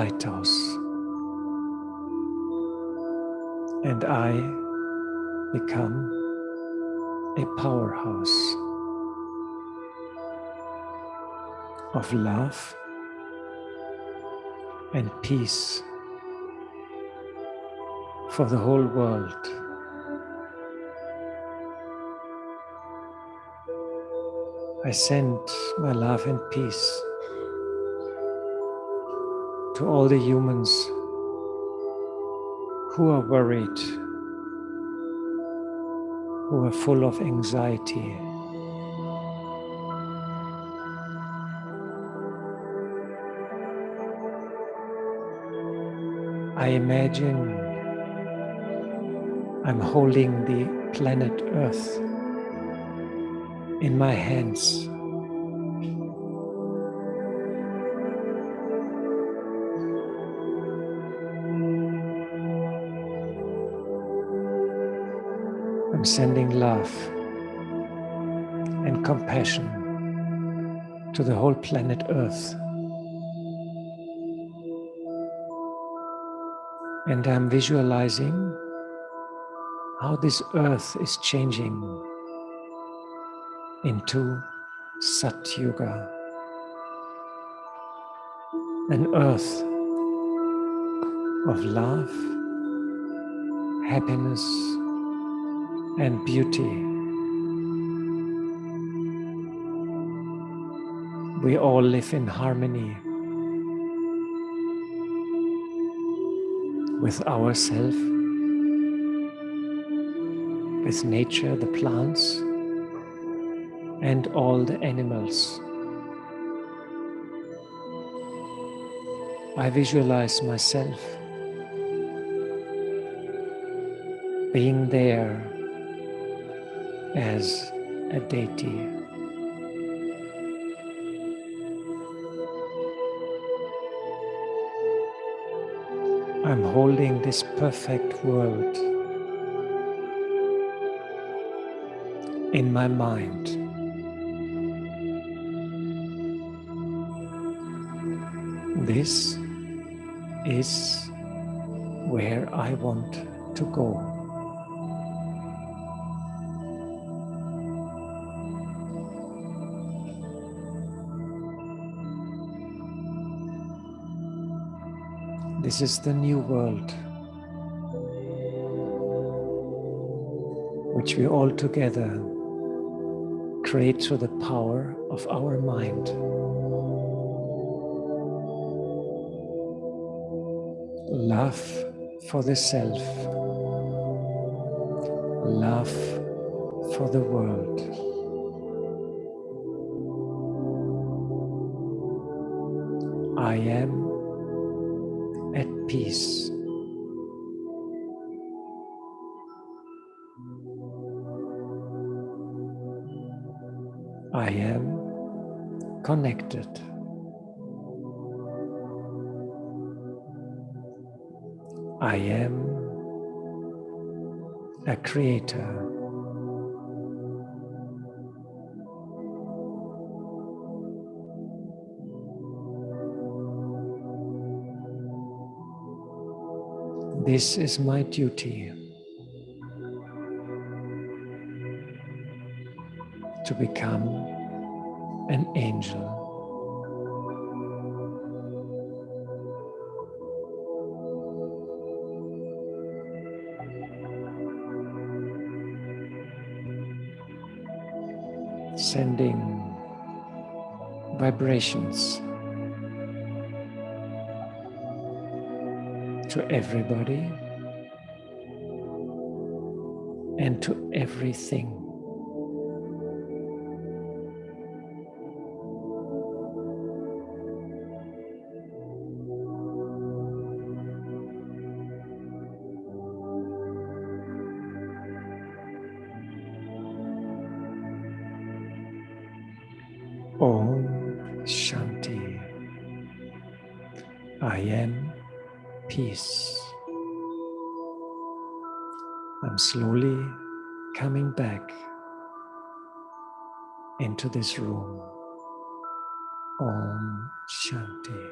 lighthouse, and I become a powerhouse of love and peace for the whole world. I send my love and peace to all the humans who are worried, who are full of anxiety. I imagine I'm holding the planet Earth in my hands. I'm sending love and compassion to the whole planet Earth. And I'm visualizing how this earth is changing into Sat Yuga, an earth of love, happiness, and beauty. We all live in harmony with ourselves, with nature, the plants, and all the animals. I visualize myself being there as a deity. I'm holding this perfect world in my mind. This is where I want to go. This is the new world, which we all together create through the power of our mind. Love for the self, love for the world. I am at peace. I am connected. I am a creator. This is my duty, to become an angel. Sending vibrations to everybody and to everything. Om Shanti. I am peace. I'm slowly coming back into this room. Om Shanti.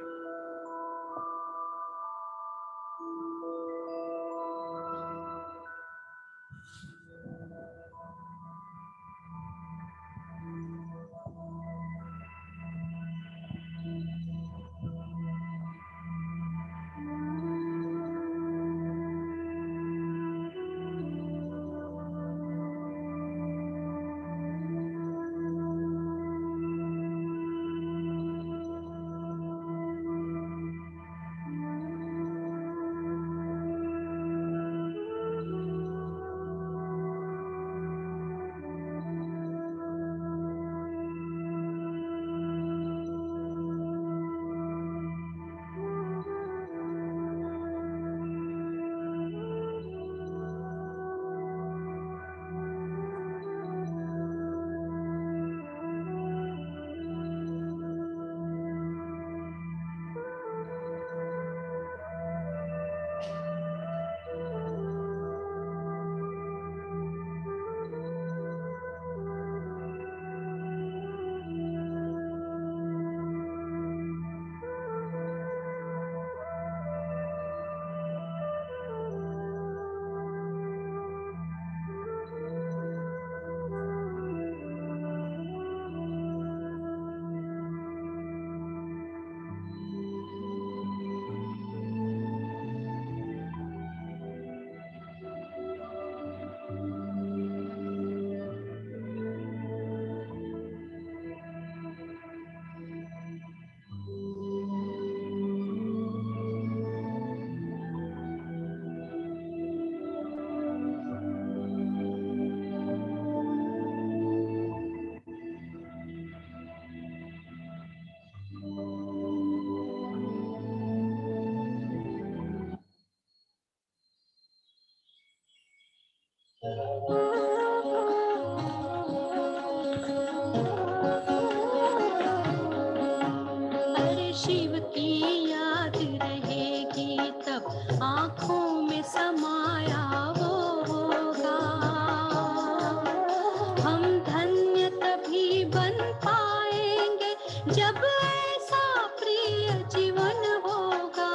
आँखों में समाया वो होगा। हम धन्य तभी बन पाएंगे जब ऐसा प्रिय जीवन होगा।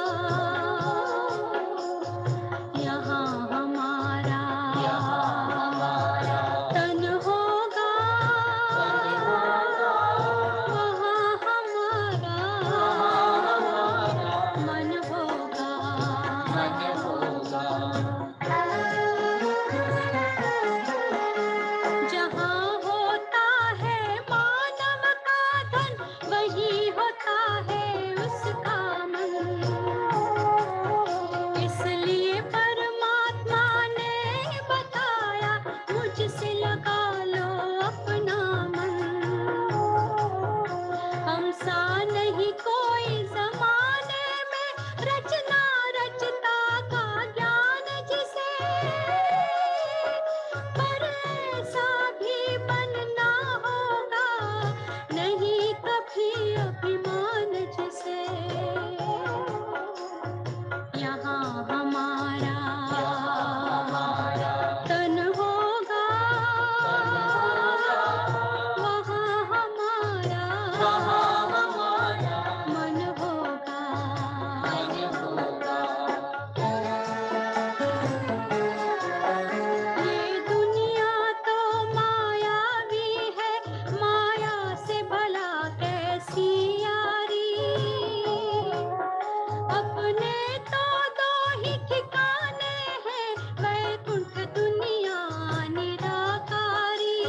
यहाँ हमारा तन होगा, वहाँ हमारा मन होगा। जहाँ होता है मानव का धन, वही होता है उसका मन। इसलिए परमात्मा ने बताया, मुझसे लगा लो अपना मन। हमसा नहीं कोई जमाने में, रचना रचता का ज्ञान जिसे, पर ऐसा भी बनना होगा, नहीं कभी अभिमान जिसे। यहाँ हमारा तन होगा, वहाँ हमारा मन होगा। ये दुनिया तो मायावी है, माया से भला कैसी यारी। अपने तो दो ही ठिकाने हैं, वैकुंठ दुनिया निराकारी।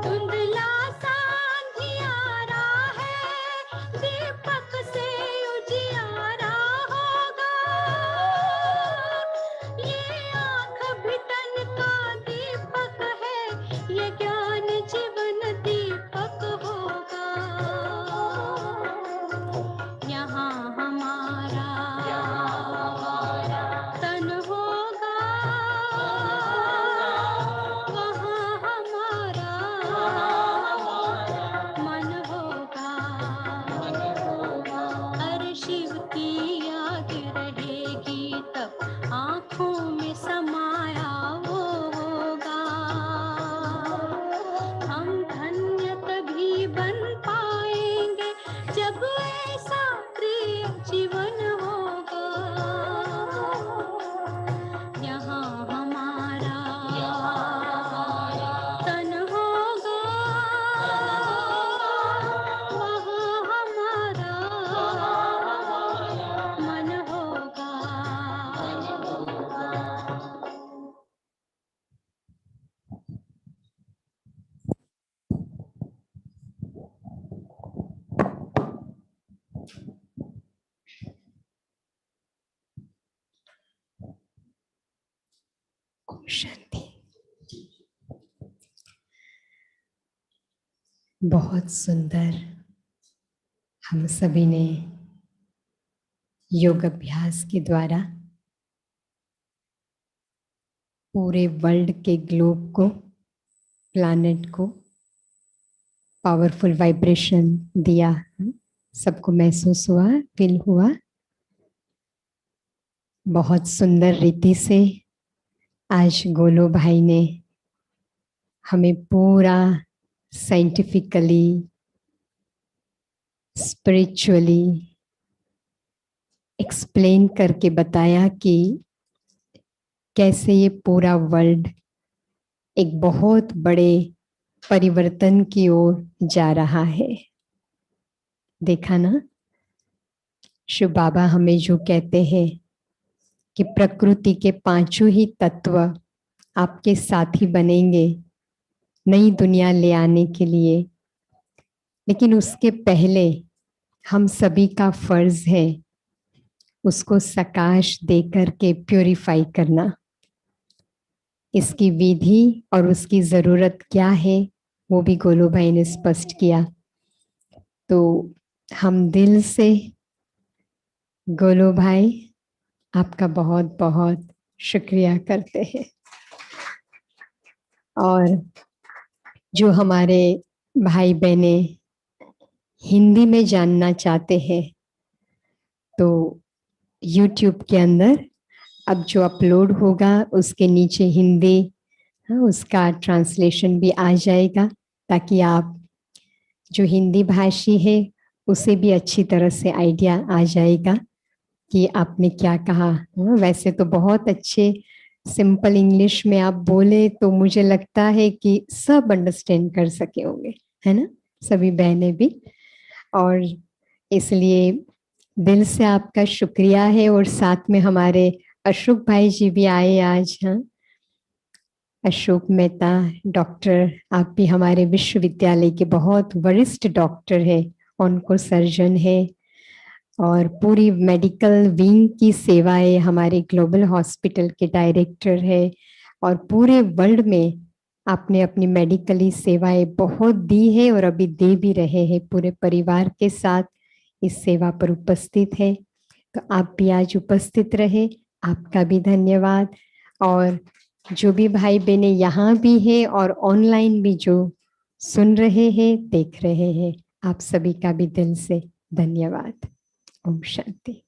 धुंधला सा अंधियारा है, दीपक से उजियारा होगा। ये आँख भी तन का दीपक है, ये ज्ञान जीवन दीपक होगा। यहाँ हमारा तन होगा, वहाँ हमारा मन होगा। हर शिव की याद रहेगी तब, आँखों में समाया वो होगा। हम धन्य तभी बन पाएंगे जब ऐसा प्रिय जीवन होगा। यहाँ हमारा तन होगा, वहाँ हमारा मन होगा। शांति। बहुत सुंदर। हम सभी ने योग अभ्यास के द्वारा पूरे वर्ल्ड के ग्लोब को, प्लैनेट को पावरफुल वाइब्रेशन दिया। सबको महसूस हुआ, फील हुआ। बहुत सुंदर रीति से आज गोलो भाई ने हमें पूरा साइंटिफिकली, स्पिरिचुअली एक्सप्लेन करके बताया कि कैसे ये पूरा वर्ल्ड एक बहुत बड़े परिवर्तन की ओर जा रहा है। देखा ना, शिव बाबा हमें जो कहते हैं कि प्रकृति के पांचों ही तत्व आपके साथी बनेंगे नई दुनिया ले आने के लिए, लेकिन उसके पहले हम सभी का फर्ज है उसको सकाश दे करके प्यूरिफाई करना। इसकी विधि और उसकी जरूरत क्या है वो भी गोलो भाई ने स्पष्ट किया। तो हम दिल से गोलो भाई आपका बहुत बहुत शुक्रिया करते हैं। और जो हमारे भाई बहने हिंदी में जानना चाहते हैं तो YouTube के अंदर अब जो अपलोड होगा उसके नीचे हिंदी, उसका ट्रांसलेशन भी आ जाएगा, ताकि आप जो हिंदी भाषी है उसे भी अच्छी तरह से आइडिया आ जाएगा कि आपने क्या कहा। वैसे तो बहुत अच्छे सिंपल इंग्लिश में आप बोले तो मुझे लगता है कि सब अंडरस्टैंड कर सके होंगे, है ना, सभी बहनें भी। और इसलिए दिल से आपका शुक्रिया है। और साथ में हमारे अशोक भाई जी भी आए आज। हाँ, अशोक मेहता डॉक्टर, आप भी हमारे विश्वविद्यालय के बहुत वरिष्ठ डॉक्टर है, ऑन्को सर्जन है और पूरी मेडिकल विंग की सेवाएं हमारे ग्लोबल हॉस्पिटल के डायरेक्टर है। और पूरे वर्ल्ड में आपने अपनी मेडिकली सेवाएं बहुत दी है और अभी दे भी रहे हैं, पूरे परिवार के साथ इस सेवा पर उपस्थित है। तो आप भी आज उपस्थित रहे, आपका भी धन्यवाद। और जो भी भाई बहनें यहाँ भी है और ऑनलाइन भी जो सुन रहे हैं, देख रहे हैं, आप सभी का भी दिल से धन्यवाद। ओम शांति।